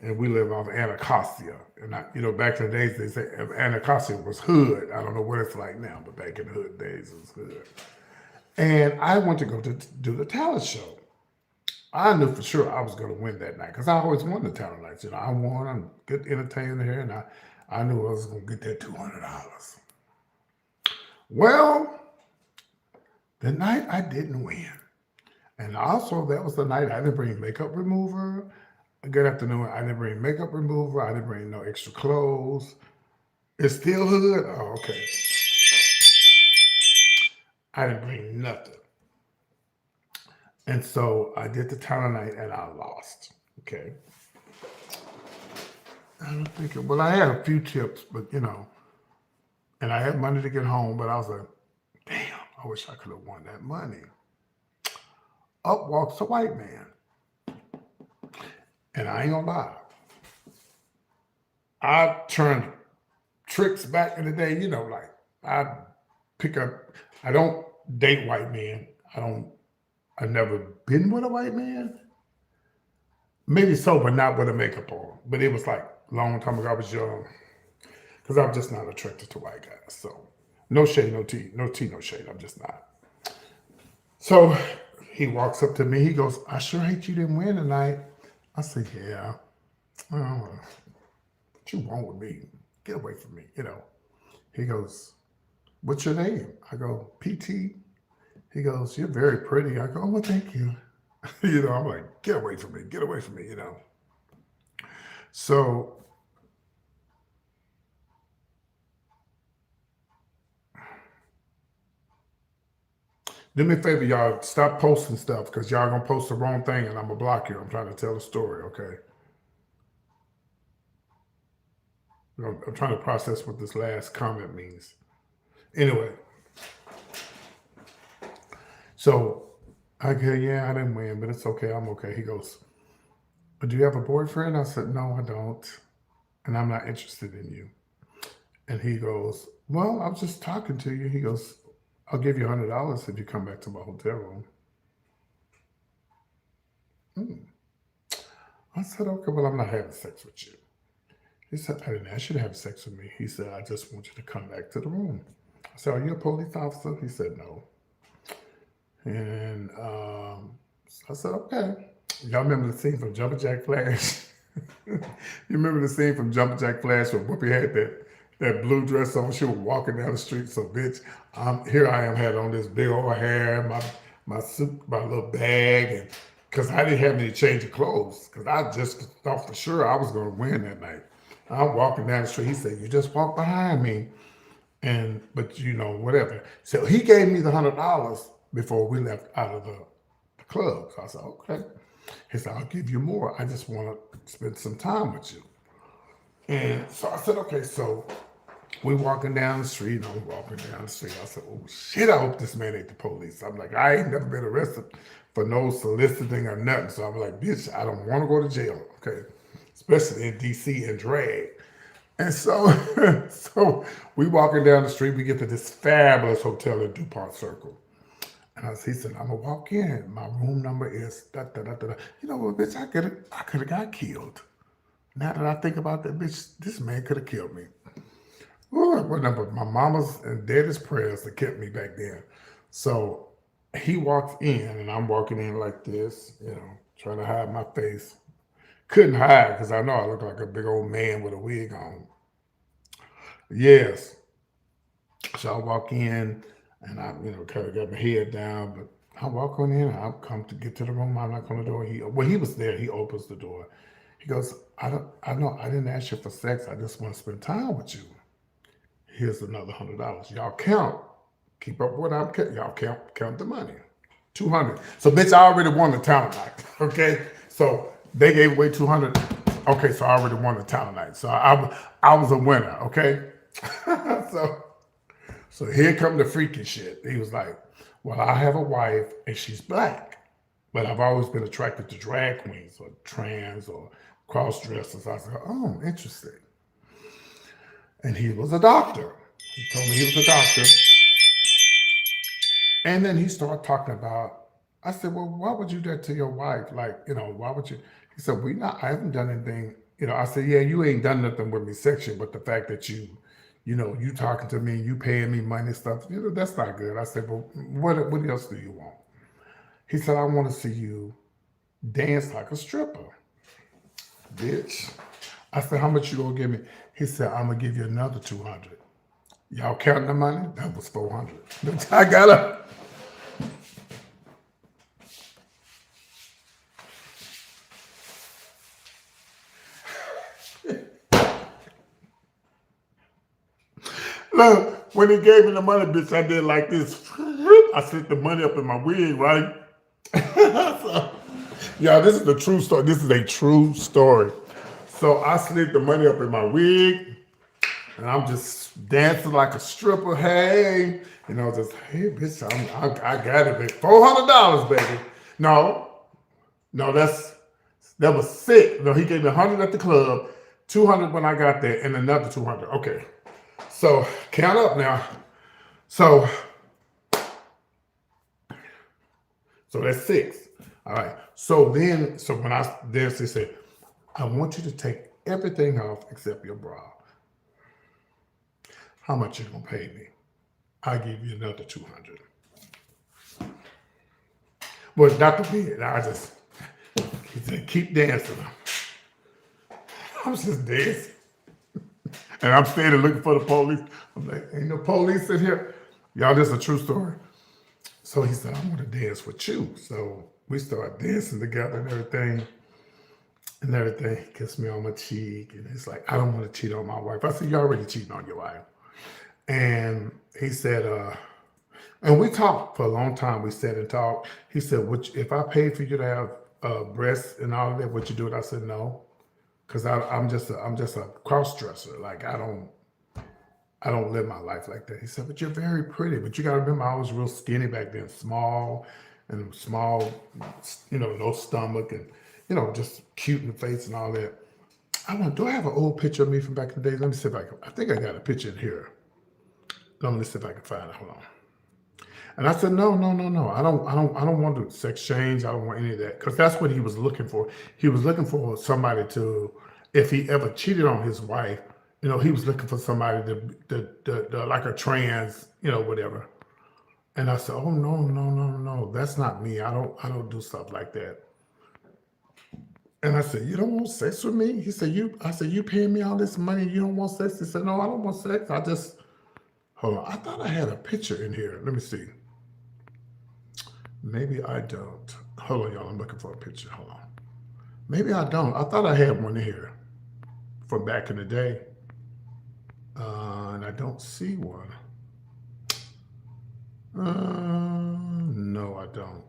And we lived off Anacostia. And you know, back in the days, they say Anacostia was hood. I don't know what it's like now, but back in the hood days, it was hood. And I went to go to do the talent show. I knew for sure I was going to win that night because I always won the talent nights. You know, I won, I'm a good entertainer here, and I knew I was going to get that $200. Well, the night I didn't win. And also, that was the night I didn't bring makeup remover. Good afternoon. I didn't bring makeup remover. I didn't bring no extra clothes. It's still hood? Oh, okay. I didn't bring nothing. And so I did the talent night and I lost. Okay. I'm thinking, well, I had a few tips, but you know, and I had money to get home, but I was like, damn, I wish I could have won that money. Up walks a white man. And I ain't gonna lie. I turned tricks back in the day, you know, like I don't date white men. I've never been with a white man. Maybe so, but not with a makeup on. But it was like a long time ago. I was young. Because I'm just not attracted to white guys. So no shade, no tea, no shade. I'm just not. So he walks up to me. He goes, I sure hate you didn't win tonight. I said, yeah. What you want with me? Get away from me, you know. He goes, what's your name? I go, PT. He goes, you're very pretty. I go, oh, well, thank you. You know, I'm like, get away from me. Get away from me, you know. So do me a favor, y'all. Stop posting stuff because y'all gonna post the wrong thing and I'm gonna block you. I'm trying to tell a story, okay? I'm trying to process what this last comment means. Anyway, so I go, yeah, I didn't win, but it's okay. I'm okay. He goes, but do you have a boyfriend? I said, no, I don't. And I'm not interested in you. And he goes, well, I was just talking to you. He goes, I'll give you $100 if you come back to my hotel room. I said, okay, well, I'm not having sex with you. He said, I didn't ask you to have sex with me. He said, I just want you to come back to the room. I said, are you a police officer? He said, no. And I said, okay. Y'all remember the scene from Jumpin' Jack Flash? You remember the scene from Jumpin' Jack Flash where Whoopi had that blue dress on? She was walking down the street. So, bitch, here I am, had on this big old hair, my suit, my little bag, and because I didn't have any change of clothes, because I just thought for sure I was going to win that night. I'm walking down the street. He said, you just walk behind me. But you know, whatever. So he gave me the $100 before we left out of the club. So I said, okay. He said, I'll give you more. I just want to spend some time with you. And so I said, okay. So we walking down the street. I'm walking down the street. I said, oh shit, I hope this man ain't the police. I'm like, I ain't never been arrested for no soliciting or nothing. So I'm like, bitch, I don't want to go to jail. Okay. Especially in DC and drag. And so, so we walking down the street, we get to this fabulous hotel in DuPont Circle. And he said, I'm gonna walk in. My room number is da da da da. You know what, bitch, I could have got killed. Now that I think about that, bitch, this man could have killed me. Ooh, but my mama's and daddy's prayers that kept me back then. So he walks in and I'm walking in like this, you know, trying to hide my face. Couldn't hide because I know I look like a big old man with a wig on. Yes. So I walk in and I, you know, kind of got my head down, but I walk on in, I come to get to the room, I knock on the door. He was there, he opens the door. He goes, I know I didn't ask you for sex, I just want to spend time with you. Here's another $100. Y'all count. Keep up what I'm counting. Y'all count the money. 200. So bitch, I already won the talent night. Okay. So they gave away 200. Okay, so I already won the talent night. So I was a winner. Okay. So here come the freaky shit. He was like, well, I have a wife and she's black, but I've always been attracted to drag queens or trans or cross dressers. I said, oh, interesting. And he was a doctor. He told me he was a doctor. And then he started talking about, I said, well, why would you do that to your wife? Like, you know, why would you? He said, I haven't done anything. You know, I said, yeah, you ain't done nothing with me sexually, but the fact that you talking to me, you paying me money and stuff, you know, that's not good. I said, well, what else do you want? He said, I want to see you dance like a stripper. Bitch. I said, how much you gonna give me? He said, I'm gonna give you another 200. Y'all counting the money? That was 400. I got up. Look, when he gave me the money, bitch, I did like this. I slipped the money up in my wig, right? So, y'all, this is the true story. This is a true story. So I slid the money up in my wig, and I'm just dancing like a stripper. Hey, you know, just hey, bitch, I got it, bitch. $400, baby. No, that was sick. No, he gave me 100 at the club, 200 when I got there, and another 200. Okay, so count up now. So that's 6. All right. So when I danced, they said, I want you to take everything off except your bra. How much you gonna pay me? I give you another 200. Well, Dr. B, he said, keep dancing. I was just dancing. And I'm standing looking for the police. I'm like, ain't no police in here. Y'all, this is a true story. So he said, I want to dance with you. So we started dancing together and everything. He kissed me on my cheek. And it's like, I don't want to cheat on my wife. I said, you're already cheating on your wife. And he said, and we talked for a long time. We sat and talked. He said, if I paid for you to have breasts and all of that, would you do it? I said, no. Because I'm just a cross-dresser. Like, I don't live my life like that. He said, but you're very pretty. But you got to remember, I was real skinny back then, small, no stomach, and, just cute in the face and all that. Do I have an old picture of me from back in the day? Let me see if I think I got a picture in here. Let me see if I can find it. Hold on. And I said, no. I don't want to sex change. I don't want any of that. Because that's what he was looking for. He was looking for somebody to, if he ever cheated on his wife, he was looking for somebody to like a trans, whatever. And I said, oh, no. That's not me. I don't do stuff like that. And I said, you don't want sex with me? He said, I said, you paying me all this money, you don't want sex? He said, no, I don't want sex. Hold on. I thought I had a picture in here. Let me see. Maybe I don't. Hold on, y'all. I'm looking for a picture. Hold on. Maybe I don't. I thought I had one in here from back in the day. And I don't see one. No, I don't.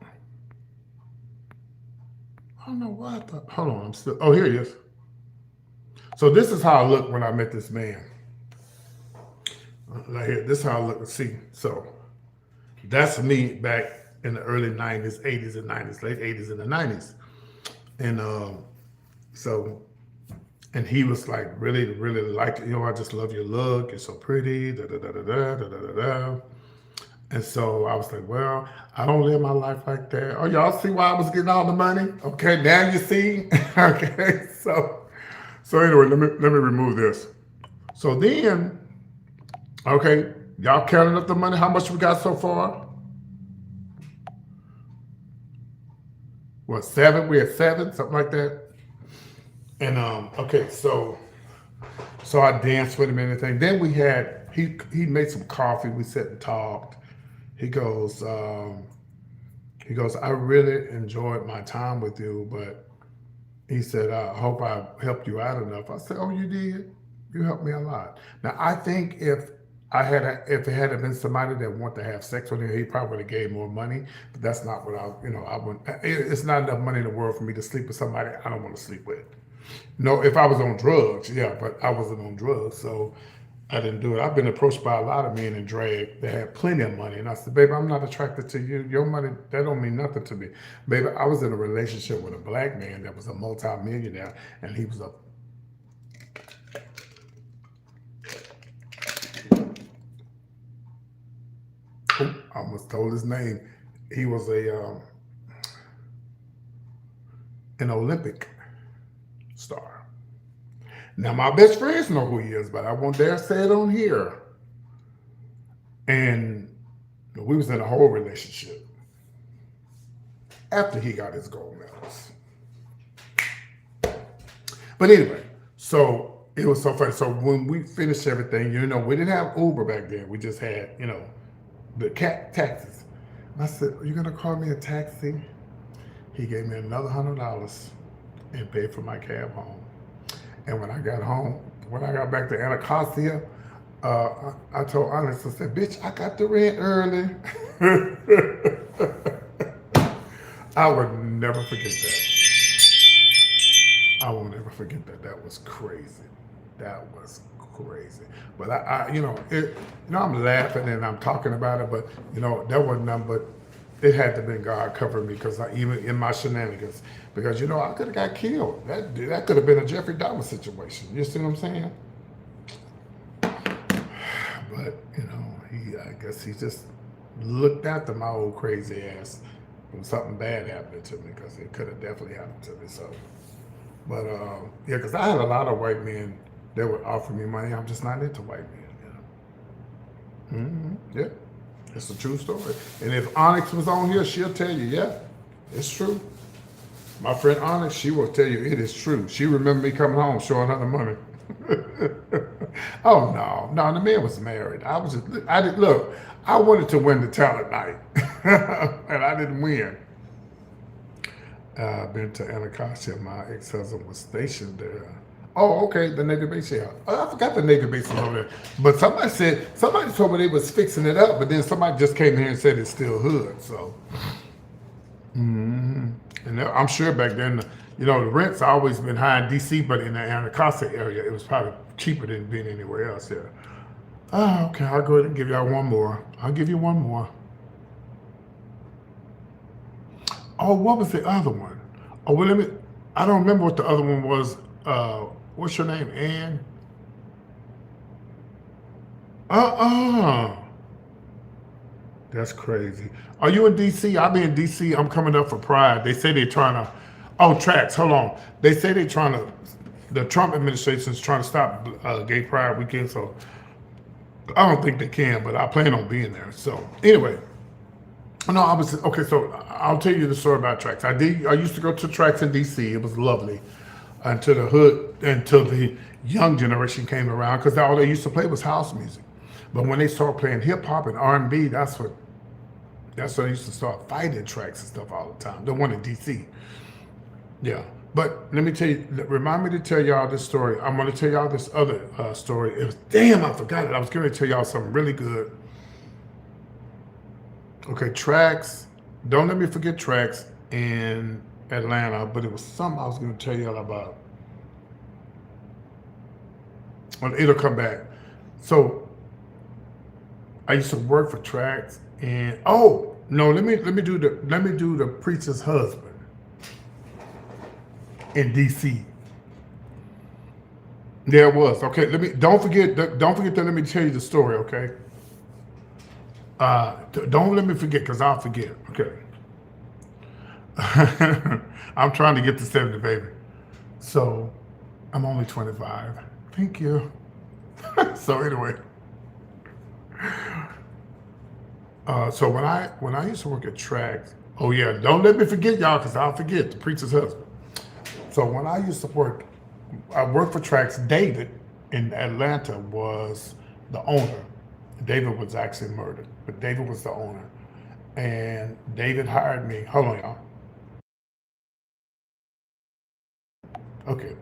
I don't know why I thought. Hold on. Oh, here he is. So this is how I looked when I met this man. Right here. This is how I look. See. So that's me back in the early 90s, 80s and 90s, late 80s and the 90s. And and he was like, really, really like, I just love your look. You're so pretty, da-da-da-da-da. And so I was like, well, I don't live my life like that. Oh, y'all see why I was getting all the money? Okay, now you see. Okay, so anyway, let me remove this. So then, okay, y'all counting up the money, how much we got so far? What, 7? We had 7, something like that. And okay, so I danced with him and everything. Then we had he made some coffee. We sat and talked. He goes, I really enjoyed my time with you, but he said, I hope I helped you out enough. I said, oh, you did? You helped me a lot. Now I think if it had been somebody that wanted to have sex with him, he probably would have gave more money. But that's not what I wouldn't. It's not enough money in the world for me to sleep with somebody I don't want to sleep with. No, if I was on drugs, yeah, but I wasn't on drugs, so I didn't do it. I've been approached by a lot of men in drag that had plenty of money, and I said, baby, I'm not attracted to you. Your money, that don't mean nothing to me. Baby, I was in a relationship with a black man that was a multi-millionaire, and he was I almost told his name. He was an Olympic star. Now my best friends know who he is, but I won't dare say it on here. And we was in a whole relationship after he got his gold medals. But anyway, so it was so funny. So when we finished everything, we didn't have Uber back then. We just had, the taxis. And I said, are you gonna call me a taxi? He gave me another $100 and paid for my cab home. And when I got back to Anacostia, I told Onyx, I said, bitch, I got the rent early. I would never forget that. I won't ever forget that. That was crazy. But I'm laughing and I'm talking about it, but that wasn't nothing but it had to be God covering me, because even in my shenanigans, because I could have got killed. That could have been a Jeffrey Dahmer situation. You see what I'm saying? But I guess he just looked after my old crazy ass when something bad happened to me, because it could have definitely happened to me. So, but yeah, because I had a lot of white men that would offer me money. I'm just not into white men. Yeah. It's a true story. And if Onyx was on here, she'll tell you, yeah, It's true. My friend Onyx, she will tell you it is true. She remember me coming home showing her the money. Oh no, the man was married. I did look. I wanted to win the talent night, and I didn't win. Been to Anacostia. My ex-husband was stationed there. Oh, okay, the Navy base. Yeah, I forgot the Navy base was over there. But somebody told me they was fixing it up, but then somebody just came here and said it's still hood. So, and I'm sure back then, the rents always been high in D.C., but in the Anacostia area, it was probably cheaper than being anywhere else. Yeah. Oh, okay. I'll go ahead and give y'all one more. I'll give you one more. Oh, what was the other one? Oh, well, I don't remember what the other one was. What's your name, Ann? Uh-uh. That's crazy. Are you in D.C.? I'll be in D.C. I'm coming up for Pride. They say they're trying to. Oh, tracks. Hold on. They say they're trying to. The Trump administration is trying to stop Gay Pride weekend, so I don't think they can, but I plan on being there. So anyway, no, I was okay. So I'll tell you the story about tracks. I used to go to tracks in D.C. It was lovely until the young generation came around because all they used to play was house music. But when they started playing hip hop and R&B, that's when they used to start fighting tracks and stuff all the time. The one in D.C. Yeah. But let me tell you, remind me to tell y'all this story. I'm going to tell y'all this other story. I forgot it. I was going to tell y'all something really good. Okay, tracks. Don't let me forget tracks in Atlanta, but it was something I was going to tell y'all about. Well, it'll come back. So I used to work for tracks, and oh no, let me do the preacher's husband in DC. There it was. Okay, don't forget that. Let me tell you the story. Okay. Don't let me forget because I'll forget. Okay. I'm trying to get to 70, baby. So I'm only 25. Thank you. So anyway. So when I used to work at tracks, oh yeah, don't let me forget y'all because I'll forget the preacher's husband. So when I worked for tracks. David in Atlanta was the owner. David was actually murdered, but David was the owner. And David hired me. Hold on, y'all. Okay.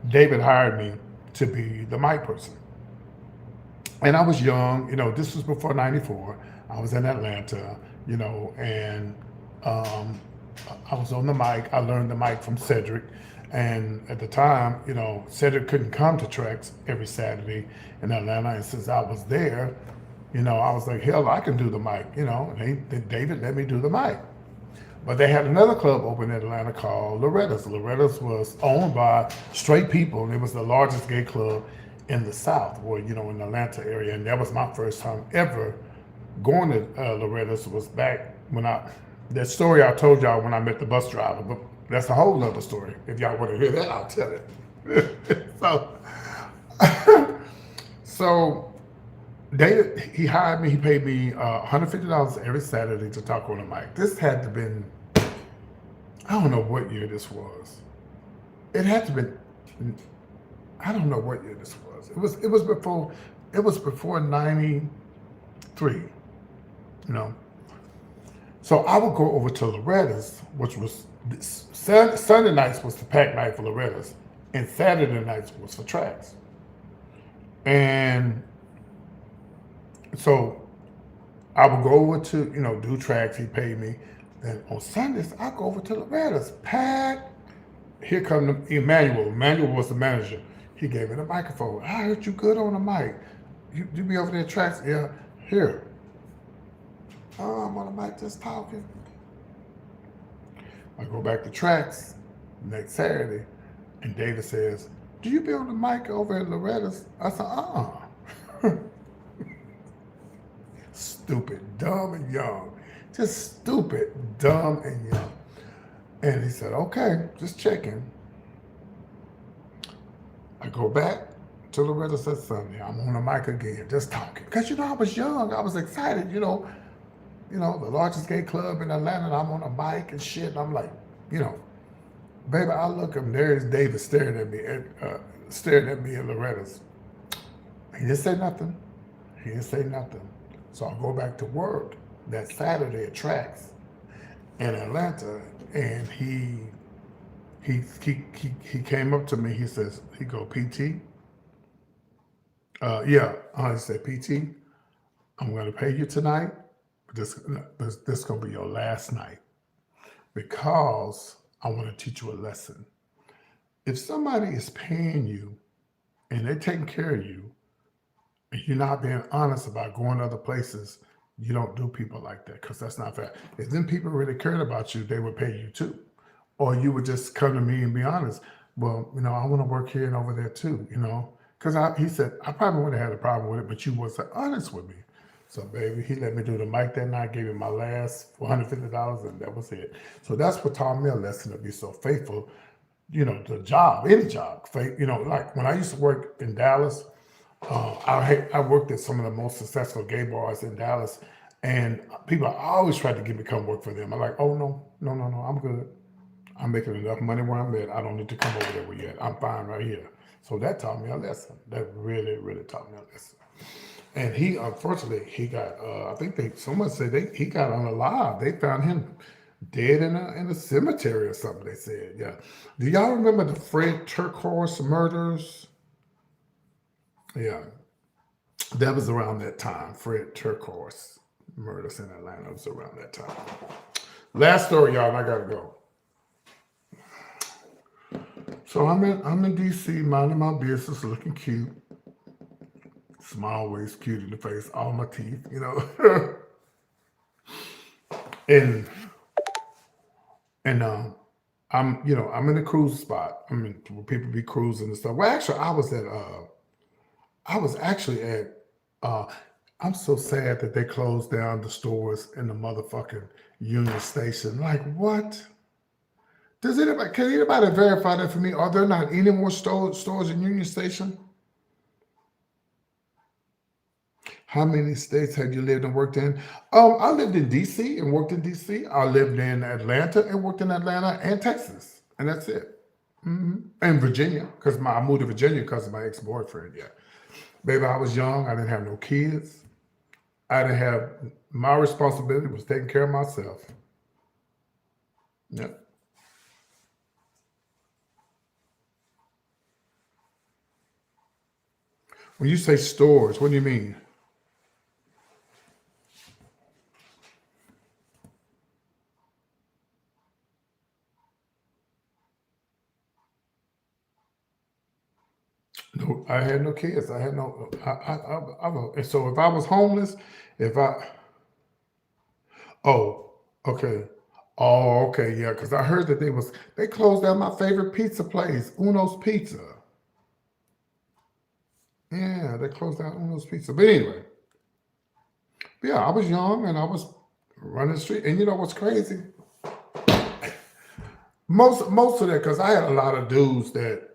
David hired me to be the mic person. And I was young, this was before 94. I was in Atlanta, and I was on the mic. I learned the mic from Cedric. And at the time, Cedric couldn't come to tracks every Saturday in Atlanta. And since I was there, I was like, hell, I can do the mic, and David let me do the mic. But they had another club open in Atlanta called Loretta's. Loretta's was owned by straight people, and it was the largest gay club in the South, or in the Atlanta area. And that was my first time ever going to Loretta's. Was back when that story I told y'all when I met the bus driver. But that's a whole nother story. If y'all want to hear that, I'll tell it. So David, he hired me. He paid me $150 every Saturday to talk on the mic. This had to been, I don't know what year this was. It had to been, I don't know what year this was. It was before 93, So I would go over to Loretta's, which was Sunday nights was the pack night for Loretta's, and Saturday nights was for tracks. And so I would go over to, do tracks. He paid me. Then on Sundays, I go over to Loretta's, pack. Here come Emmanuel. Emmanuel was the manager. He gave me the microphone. I heard you good on the mic. You be over there at tracks? Yeah. Here. Oh, I'm on the mic just talking. I go back to tracks next Saturday, and David says, do you be on the mic over at Loretta's? I said, Stupid, dumb, and young. Just stupid, dumb, and young. And he said, okay, just checking. I go back to Loretta that Sunday. I'm on the mic again, just talking. Because, I was young. I was excited, the largest gay club in Atlanta. And I'm on a mic and shit. And I'm like, you know, baby, I look up, there's David staring at me and Loretta's. He didn't say nothing. He didn't say nothing. So I go back to work that Saturday at Tracks in Atlanta, and he came up to me. He says, he go, PT, yeah, he said, PT, I'm going to pay you tonight, but this going to be your last night because I want to teach you a lesson. If somebody is paying you and they're taking care of you, and you're not being honest about going other places, you don't do people like that because that's not fair. If then people really cared about you, they would pay you too. Or you would just come to me and be honest. Well, I want to work here and over there too, Because he said, I probably would have had a problem with it, but you wasn't honest with me. So, baby, he let me do the mic that night, gave me my last $450, and that was it. So that's what taught me a lesson to be so faithful, the job, any job. Like when I used to work in Dallas, I worked at some of the most successful gay bars in Dallas, and people always tried to get me to come work for them. I'm like, oh, no, I'm good. I'm making enough money where I'm at. I don't need to come over there with you. I'm fine right here. So that taught me a lesson. That really, really taught me a lesson. And he, unfortunately, he got, I think someone said he got unalive. They found him dead in a cemetery or something, they said. Yeah. Do y'all remember the Fred Turquoise murders? Yeah. That was around that time. Fred Turquoise murders in Atlanta was around that time. Last story, y'all, and I gotta go. So I'm in DC, minding my business, looking cute. Small waist, cute in the face, all my teeth, and I'm in a cruise spot. I mean, where people be cruising and stuff. Well, actually, I was actually at. I'm so sad that they closed down the stores in the motherfucking Union Station. Like what? Can anybody verify that for me? Are there not any more stores in Union Station? How many states have you lived and worked in? I lived in DC and worked in DC. I lived in Atlanta and worked in Atlanta and Texas, and that's it. And Virginia, because I moved to Virginia because of my ex-boyfriend. Yeah, baby, I was young. I didn't have no kids. I didn't have my responsibility was taking care of myself. Yeah. When you say stores, what do you mean? No, I had no kids. I had no. And so if I was homeless, if I, oh, okay, oh, okay, yeah, because I heard that they closed down my favorite pizza place, Uno's Pizza. Yeah, they closed down Uno's Pizza. But anyway, yeah, I was young and I was running the street, and you know what's crazy? Most of that, because I had a lot of dudes that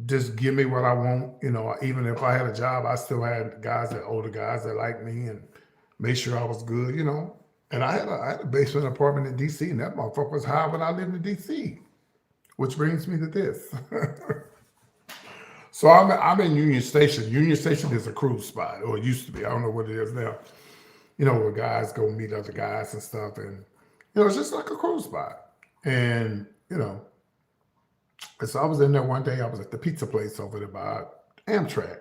just give me what I want. Even if I had a job, I still had older guys that liked me and made sure I was good. And I had a basement apartment in DC, and that motherfucker was high when I lived in DC. Which brings me to this. So I'm in Union Station. Union Station is a cruise spot, or it used to be. I don't know what it is now. Where guys go meet other guys and stuff, and it's just like a cruise spot. And and so I was in there one day. I was at the pizza place over there by Amtrak.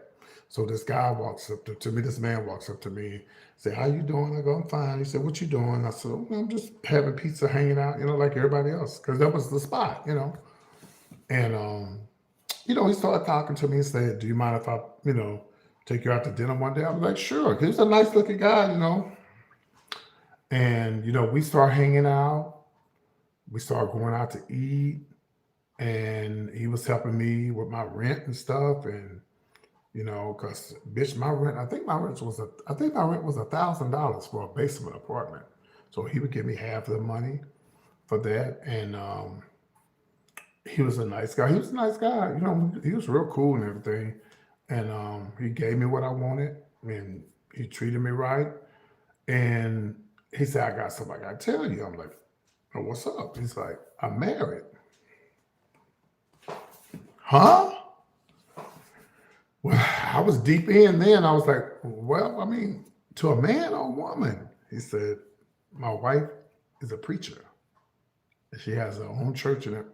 So this guy walks up to me. This man walks up to me, say, "How you doing?" I go, "I'm fine." He said, "What you doing?" I said, "Well, I'm just having pizza, hanging out, like everybody else," because that was the spot. And he started talking to me and said, "Do you mind if I, take you out to dinner one day?" I was like, "Sure." He's a nice looking guy. And we start hanging out. We started going out to eat, and he was helping me with my rent and stuff, and because bitch, my rent, I think my rent was $1,000 for a basement apartment. So he would give me half of the money for that, and he was a nice guy. He was a nice guy. He was real cool and everything, and he gave me what I wanted, and he treated me right. And he said, I got something I got to tell you. I'm like, oh, what's up? He's like, I'm married. Huh? Well, I was deep in then. I was like, well, I mean, to a man or a woman? He said, my wife is a preacher. She has her own church in it.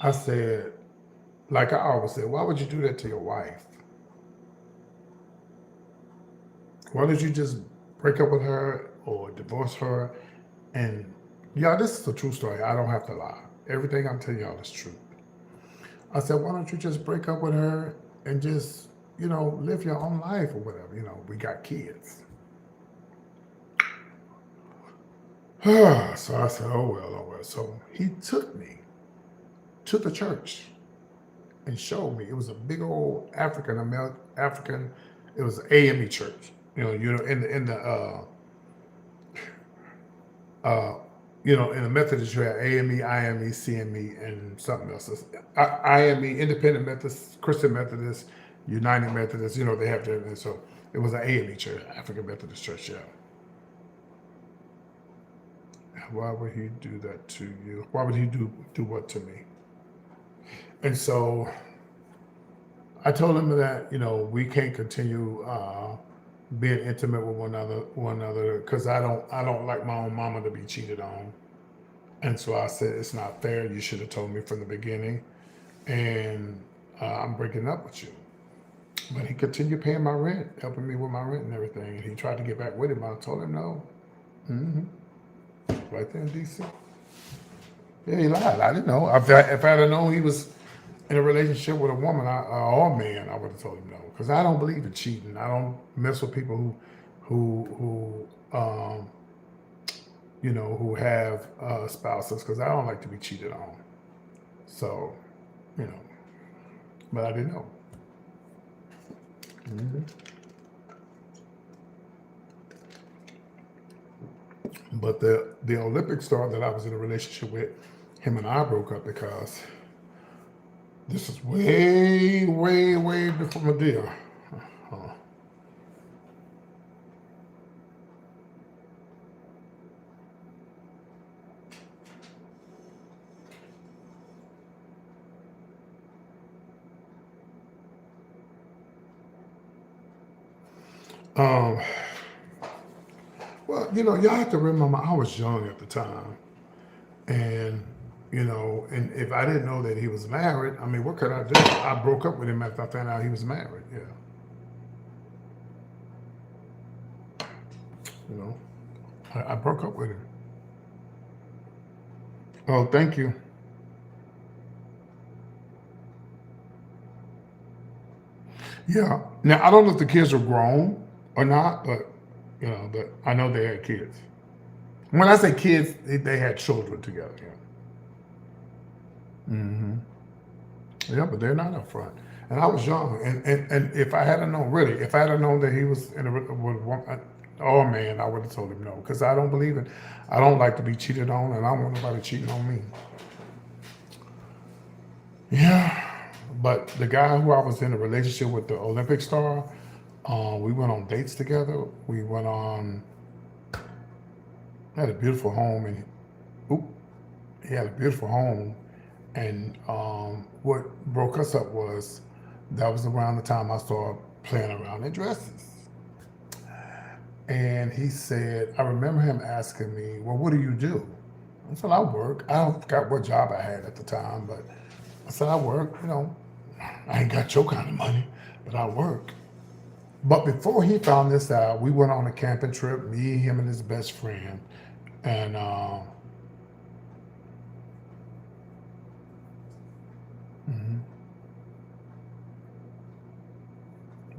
I said, like I always said, why would you do that to your wife? Why don't you just break up with her or divorce her? And y'all, this is a true story. I don't have to lie. Everything I'm telling y'all is true. I said, why don't you just break up with her and just, live your own life or whatever? We got kids. So I said, oh well, oh well. So he took me to the church and showed me. It was a big old African. It was an AME church. Uh, in the Methodist you have AME, IME, CME, and something else. IME, Independent Methodist, Christian Methodist, United Methodist. They have their. So it was an AME church, African Methodist church. Yeah. Why would he do that to you? Why would he do what to me? And so I told him that we can't continue being intimate with one another because I don't like my own mama to be cheated on. And so I said it's not fair. You should have told me from the beginning, and I'm breaking up with you. But he continued paying my rent, helping me with my rent and everything. And he tried to get back with him. I told him no. hmm Right there in D.C. Yeah, he lied. I didn't know. If I had known he was in a relationship with a woman or a man, I would have told him no. Because I don't believe in cheating. I don't mess with people who have spouses because I don't like to be cheated on. So, you know, but I didn't know. hmm But the Olympic star that I was in a relationship with, him and I broke up because this is way, way, way before my deal. Uh, Um, well, y'all have to remember I was young at the time, and and if I didn't know that he was married, I mean, what could I do? I broke up with him after I found out he was married. Yeah, you know, I broke up with him. Oh, thank you. Yeah. Now I don't know if the kids are grown or not, but but I know they had kids. When I say kids, they had children together. Yeah. hmm Yeah, but they're not up front. And I was young, and if I had known, really, if I had known that he was in a with one, oh man, I would have told him no, because I don't believe it. I don't like to be cheated on, and I don't want nobody cheating on me. Yeah, but the guy who I was in a relationship with, the Olympic star, we went on dates together. We went on, had a beautiful home, and oop, he had a beautiful home. And what broke us up was that was around the time I started playing around in dresses. And he said, I remember him asking me, well, what do you do? I said, I work. I don't forgot what job I had at the time, but I said, I work. I ain't got your kind of money, but I work. But before he found this out, we went on a camping trip, me, him, and his best friend. And mhm,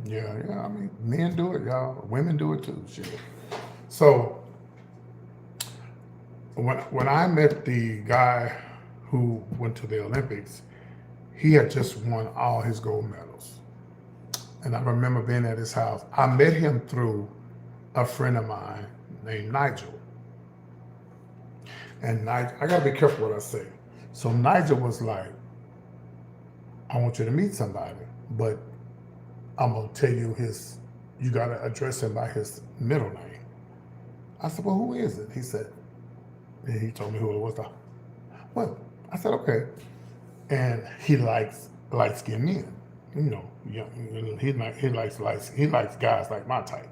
yeah, yeah, I mean, men do it, y'all. Women do it too. Shit. So when I met the guy who went to the Olympics, he had just won all his gold medals. And I remember being at his house. I met him through a friend of mine named Nigel. And I gotta be careful what I say So Nigel was like, I want you to meet somebody, but I'm gonna tell you you gotta address him by his middle name. I said, well, who is it? He said, and he told me who it was. Well, I said, okay. And he likes light skinned men. He likes guys like my type.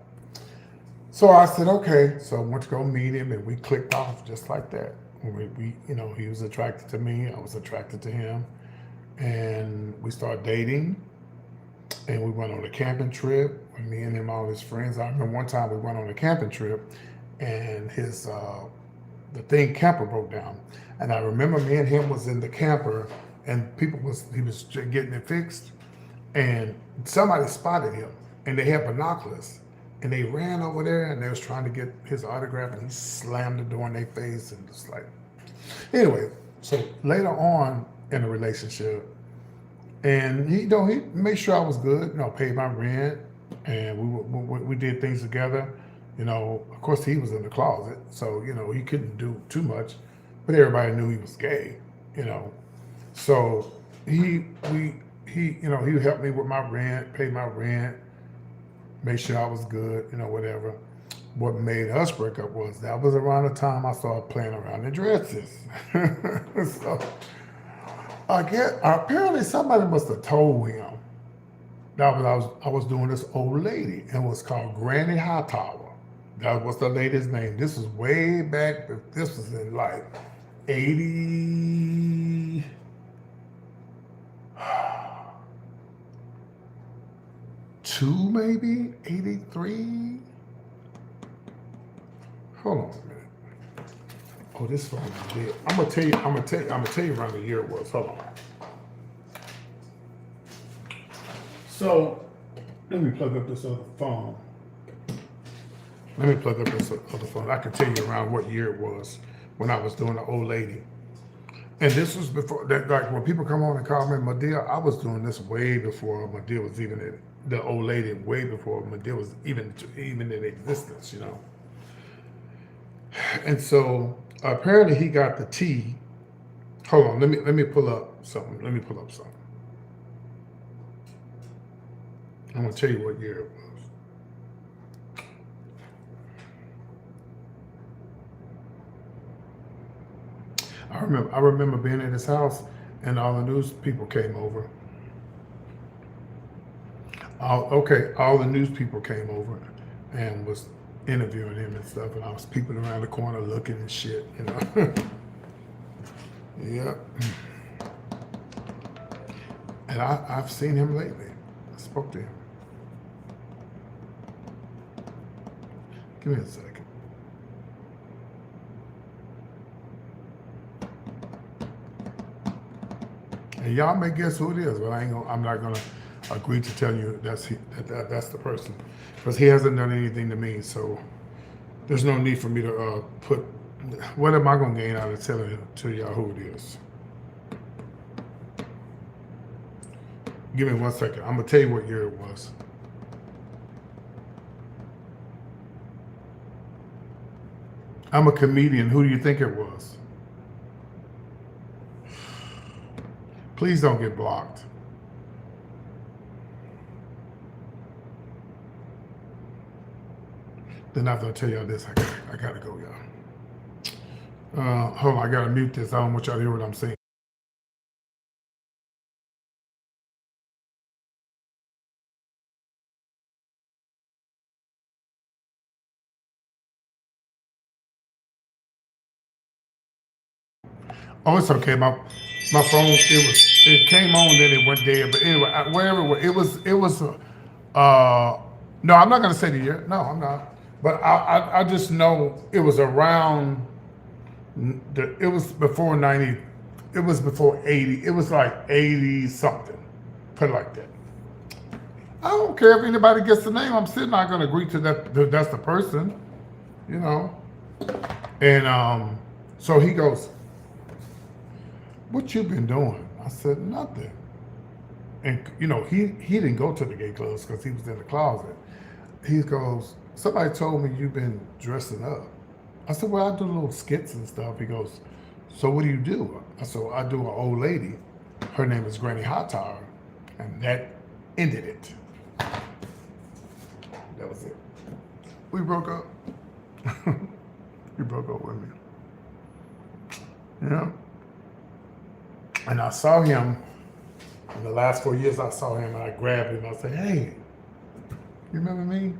So I said, okay. So I went to go meet him, and we clicked off just like that. He was attracted to me. I was attracted to him, and we started dating. And we went on a camping trip. Me and him, all his friends. I remember one time we went on a camping trip, and the thing camper broke down. And I remember me and him was in the camper, and he was getting it fixed, and somebody spotted him, and they had binoculars, and they ran over there, and they was trying to get his autograph, and he slammed the door in their face, and just like, anyway. So later on in the relationship, and he made sure I was good, paid my rent, and we did things together. Of course he was in the closet, so he couldn't do too much, but everybody knew he was gay. So he helped me with my rent, paid my rent, made sure I was good, whatever. What made us break up was that was around the time I started playing around in dresses. So apparently somebody must have told him that I was doing this old lady, and it was called Granny Hightower. That was the lady's name. This was way back. This was in like 82, maybe 83. Hold on a minute. Oh, this phone is dead. I'm gonna tell you around the year it was. Hold on. So let me plug up this other phone. I can tell you around what year it was when I was doing the old lady. And this was before that, like when people come on and call me Madea, I was doing this way before Madea was even the old lady, way before Madea was even in existence, And so apparently he got the tea. Hold on, let me pull up something. I'm gonna tell you what year it was. I remember being at his house, and all the news people came over. All the news people came over and was interviewing him and stuff, and I was peeping around the corner looking and shit, Yeah. And I've seen him lately. I spoke to him. Give me a second. And y'all may guess who it is, but I'm not gonna agree to tell you that's the person, because he hasn't done anything to me. So there's no need for me to put. What am I gonna gain out of telling to y'all who it is? Give me 1 second. I'm gonna tell you what year it was. I'm a comedian. Who do you think it was? Please don't get blocked. Then after I tell y'all this, I gotta go, y'all. Hold on, I gotta mute this. I don't want y'all to hear what I'm saying. Oh, it's okay. My phone, it came on, then it went dead. But anyway, wherever it was. No, I'm not gonna say the year. No, I'm not. But I just know it was around. It was before 90. It was before 80. It was like 80 something. Put it like that. I don't care if anybody gets the name. I'm still not gonna agree to that. That's the person, And so he goes, "What you been doing?" I said, "Nothing." And he didn't go to the gay clubs because he was in the closet. He goes, "Somebody told me you've been dressing up." I said, "Well, I do little skits and stuff." He goes, So what do you do? So I do an old lady. Her name is Granny Hot Tower, and that ended it. That was it. We broke up. He broke up with me. Yeah. And I saw him in the last 4 years. I saw him and I grabbed him. I said, "Hey, you remember me?"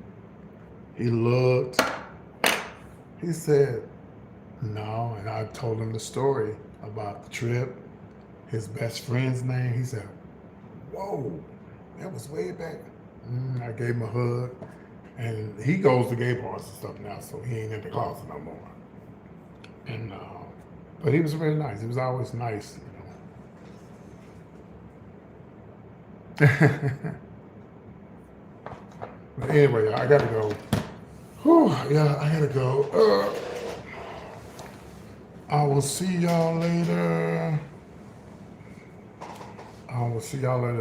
He looked. He said, "No." And I told him the story about the trip, his best friend's name. He said, "Whoa, that was way back." I gave him a hug. And he goes to gay bars and stuff now, so he ain't in the closet no more. And but he was really nice. He was always nice, you know. But anyway, I gotta go. Whew, yeah, I gotta go. I will see y'all later.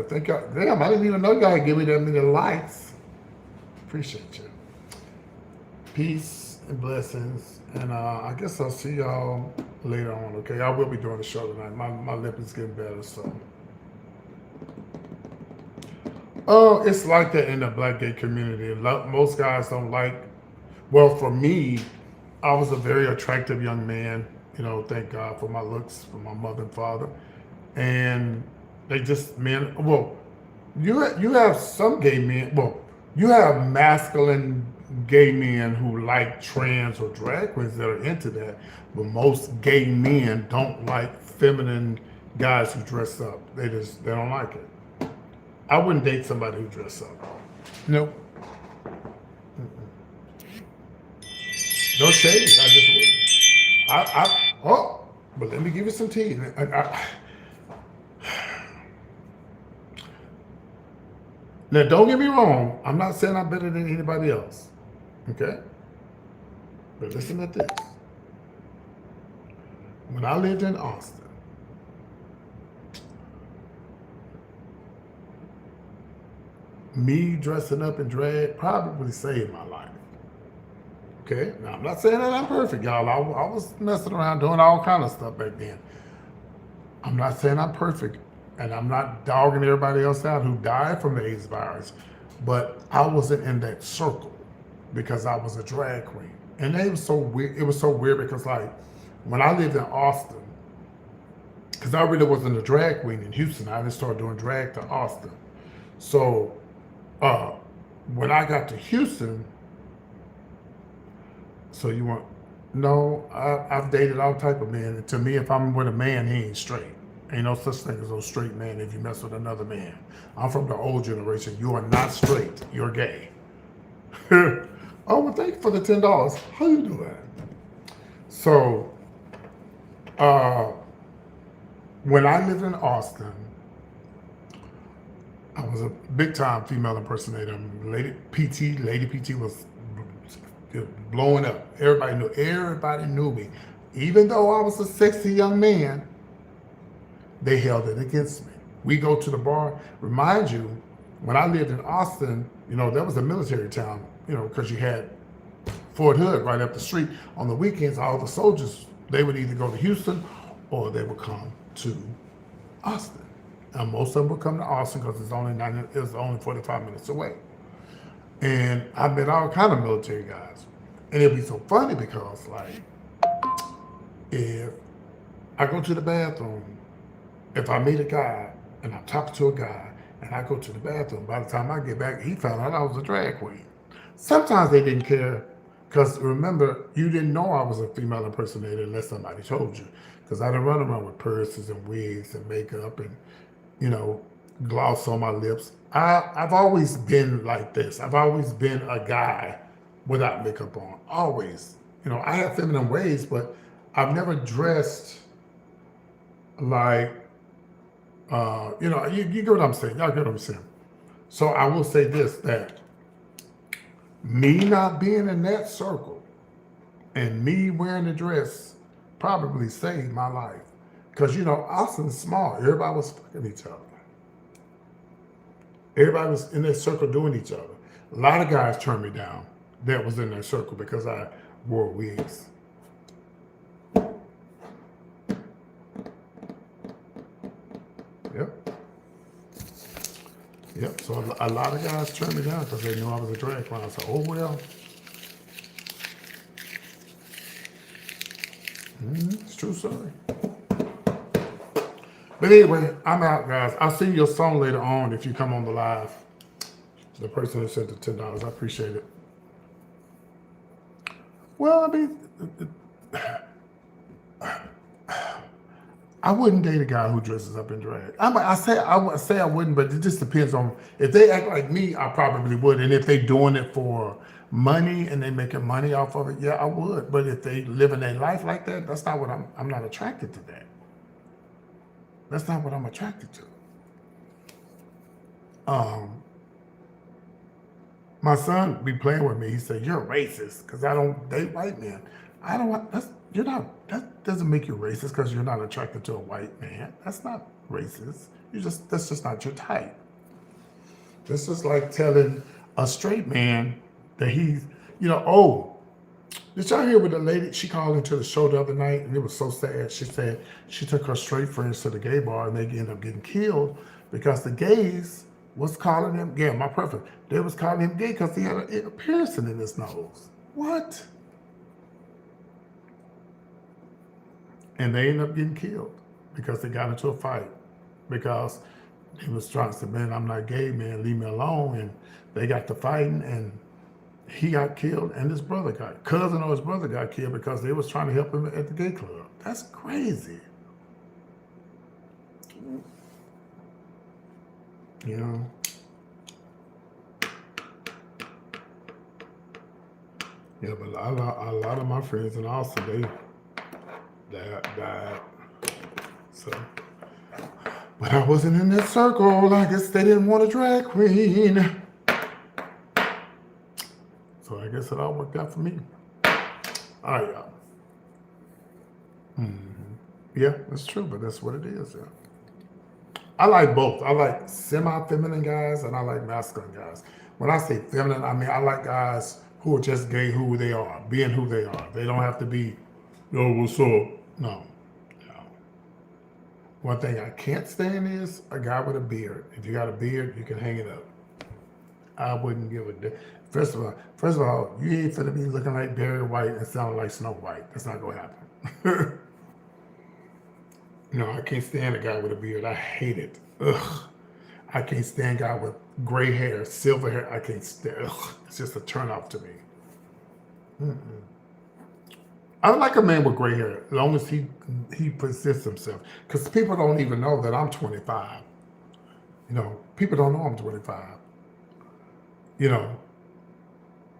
Thank y'all. Damn, I didn't even know y'all give me that many likes. Appreciate you. Peace and blessings. And I guess I'll see y'all later on, okay? I will be doing the show tonight. My lip is getting better, so. Oh, it's like that in the black gay community. Most guys don't like, well, for me, I was a very attractive young man, you know, thank God for my looks, for my mother and father. And they just, men, well, you have some gay men, well, you have masculine gay men who like trans or drag queens that are into that, but most gay men don't like feminine guys who dress up. They don't like it. I wouldn't date somebody who dress up. Nope. No shade. I just wouldn't. But let me give you some tea. Now, don't get me wrong. I'm not saying I'm better than anybody else. Okay? But listen to this. When I lived in Austin, me dressing up in drag probably saved my life. Okay? Now, I'm not saying that I'm perfect, y'all. I was messing around doing all kind of stuff back then. I'm not saying I'm perfect. And I'm not dogging everybody else out who died from the AIDS virus, but I wasn't in that circle because I was a drag queen. And it was so weird. It was so weird because, like, when I lived in Austin, because I really wasn't a drag queen in Houston, I just started doing drag to Austin. So when I got to Houston, I've dated all type of men. And to me, if I'm with a man, he ain't straight. Ain't no such thing as a straight man if you mess with another man. I'm from the old generation. You are not straight. You're gay. Oh, well, thank you for the $10. How you doing? So, when I lived in Austin, I was a big-time female impersonator. Lady PT was blowing up. Everybody knew me. Even though I was a sexy young man, they held it against me. We go to the bar. Remind you, when I lived in Austin, you know, that was a military town, you know, because you had Fort Hood right up the street. On the weekends, all the soldiers, they would either go to Houston or they would come to Austin. And most of them would come to Austin because it was only 45 minutes away. And I met all kind of military guys. And it'd be so funny because, like, if I go to the bathroom, if I meet a guy and I'm talking to a guy and I go to the bathroom, by the time I get back, he found out I was a drag queen. Sometimes they didn't care because, remember, you didn't know I was a female impersonator unless somebody told you. Because I didn't run around with purses and wigs and makeup and, you know, gloss on my lips. I've always been like this. I've always been a guy without makeup on. Always. You know, I have feminine ways, but I've never dressed like, you know, you get what I'm saying. Y'all get what I'm saying. So I will say this, that me not being in that circle and me wearing a dress probably saved my life. Because, you know, Austin's small. Everybody was fucking each other. Everybody was in that circle doing each other. A lot of guys turned me down that was in that circle because I wore wigs. Yep. So a lot of guys turned me down because they knew I was a drag queen. I said, oh well, it's true story. But anyway, I'm out, guys. I'll send you a song later on if you come on the live. The person that sent the $10, I appreciate it. Well, I mean, I wouldn't date a guy who dresses up in drag. I would say I wouldn't, but it just depends on if they act like me. I probably would, and if they're doing it for money and they making money off of it, yeah, I would. But if they living their life like that, that's not what I'm not attracted to that. That's not what I'm attracted to. My son be playing with me. He said, "You're a racist because I don't date white men." I don't want. You're not. That doesn't make you racist because you're not attracted to a white man. That's not racist. That's just not your type. This is like telling a straight man that he's, oh, did y'all hear what the lady, she called into the show the other night and it was so sad. She said she took her straight friends to the gay bar and they ended up getting killed because the gays was calling him, yeah, my preference, they was calling him gay because he had a piercing in his nose. What? And they ended up getting killed because they got into a fight because he was trying to say, man, I'm not gay, man, leave me alone. And they got to fighting and he got killed and his brother cousin or his brother got killed because they was trying to help him at the gay club. That's crazy. Yeah, but a lot of my friends in Austin, they died. So, but I wasn't in that circle. I guess they didn't want a drag queen. So I guess it all worked out for me. All right, y'all. Yeah, that's true, but that's what it is. Yeah. I like both. I like semi-feminine guys and I like masculine guys. When I say feminine, I mean I like guys who are just gay who they are, being who they are. They don't have to be, yo, what's up? No. One thing I can't stand is a guy with a beard. If you got a beard, you can hang it up. I wouldn't give a damn. First of all, you ain't finna be looking like Barry White and sounding like Snow White. That's not gonna happen. No, I can't stand a guy with a beard. I hate it. Ugh. I can't stand a guy with gray hair, silver hair. I can't stand. Ugh. It's just a turn off to me. I like a man with gray hair as long as he presents himself. Because people don't even know that I'm 25. People don't know I'm 25.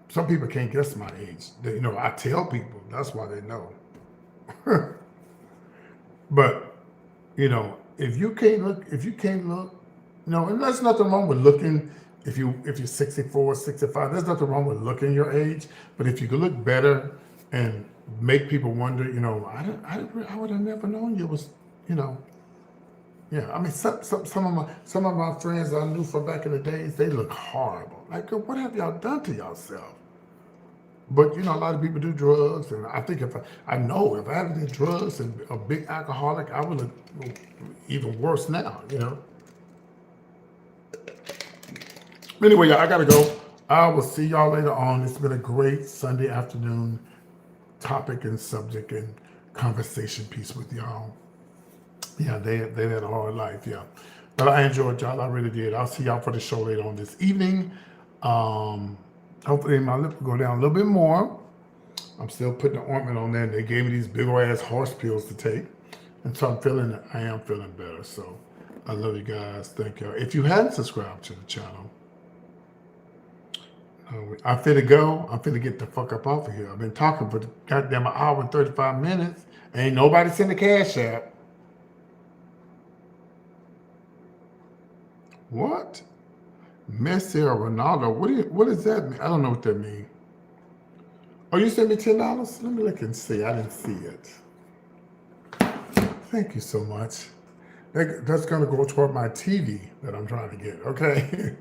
Some people can't guess my age. I tell people, that's why they know. But, if you can't look, and there's nothing wrong with looking if you're 64, 65, there's nothing wrong with looking your age. But if you could look better and make people wonder, I would have never known you was, yeah. I mean, some of my friends I knew from back in the days, they look horrible. Like, what have y'all done to yourself? But a lot of people do drugs, and I think if I had any drugs and a big alcoholic, I would look even worse now. Anyway, y'all, I gotta go. I will see y'all later on. It's been a great Sunday afternoon topic and subject and conversation piece with y'all. Yeah, they had a hard life, yeah. But I enjoyed y'all. I really did. I'll see y'all for the show later on this evening. Hopefully my lip will go down a little bit more. I'm still putting the ointment on there. They gave me these big old ass horse pills to take. And so I am feeling better. So I love you guys. Thank y'all. If you hadn't subscribed to the channel, I'm finna go. I'm finna get the fuck up off of here. I've been talking for the goddamn hour and 35 minutes. Ain't nobody send a cash app. What? Messi or Ronaldo? What does that mean? I don't know what that means. Oh, you sent me $10? Let me look and see. I didn't see it. Thank you so much. That's gonna go toward my TV that I'm trying to get. Okay.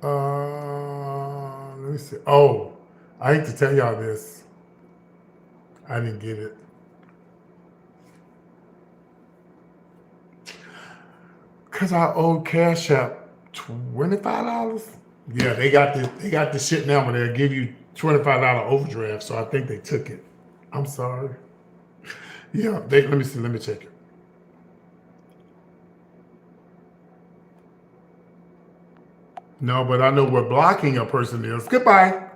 Let me see. Oh, I hate to tell y'all this. I didn't get it. Because I owe Cash App $25. Yeah, they got the shit now where they'll give you $25 overdraft. So I think they took it. I'm sorry. Yeah, let me see. Let me check it. No, but I know what blocking a person is. Goodbye.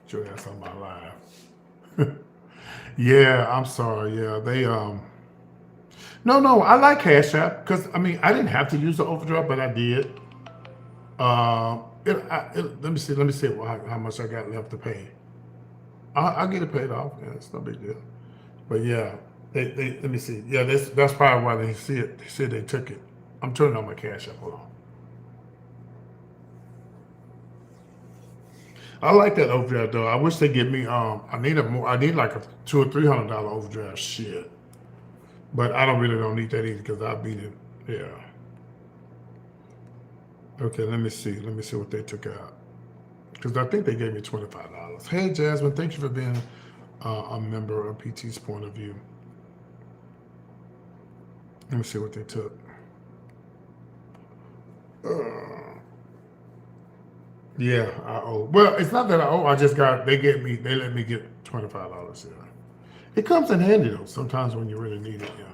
Sure, that's on my live. Yeah, I'm sorry. Yeah, No, I like Cash App because I mean I didn't have to use the overdraft, but I did. Let me see. Let me see how much I got left to pay. I'll get it paid off. Yeah, it's no big deal. But yeah, they let me see. Yeah, that's probably why they see it. They said they took it. I'm turning on my Cash App. Hold on. I like that overdraft though. I wish they give me. I need a more. I need like a $200 or $300 overdraft. Shit. But I don't need that either because I beat it. Yeah. Okay. Let me see. Let me see what they took out. Because I think they gave me $25. Hey Jasmine, thank you for being a member of PT's Point of View. Let me see what they took. Yeah, I owe. Well, it's not that I owe. I just got. They let me get $25. Yeah, it comes in handy though. Sometimes when you really need it. Yeah.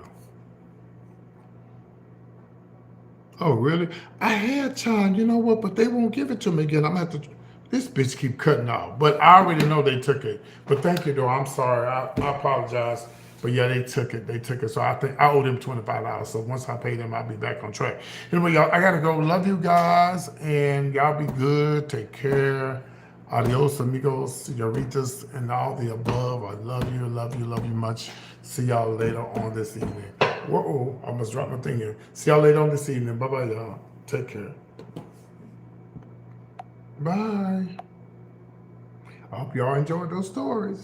Oh really? I had time. You know what? But they won't give it to me again. I'm gonna have to. This bitch keep cutting off. But I already know they took it. But thank you though. I'm sorry. I apologize. But yeah, they took it. They took it. So I think I owe them $25. So once I pay them, I'll be back on track. Anyway, y'all, I gotta go. Love you guys, and y'all be good. Take care. Adios, amigos, señoritas, and all the above. I love you, love you, love you much. See y'all later on this evening. Whoa, I almost dropped my thing here. See y'all later on this evening. Bye bye, y'all. Take care. Bye. I hope y'all enjoyed those stories.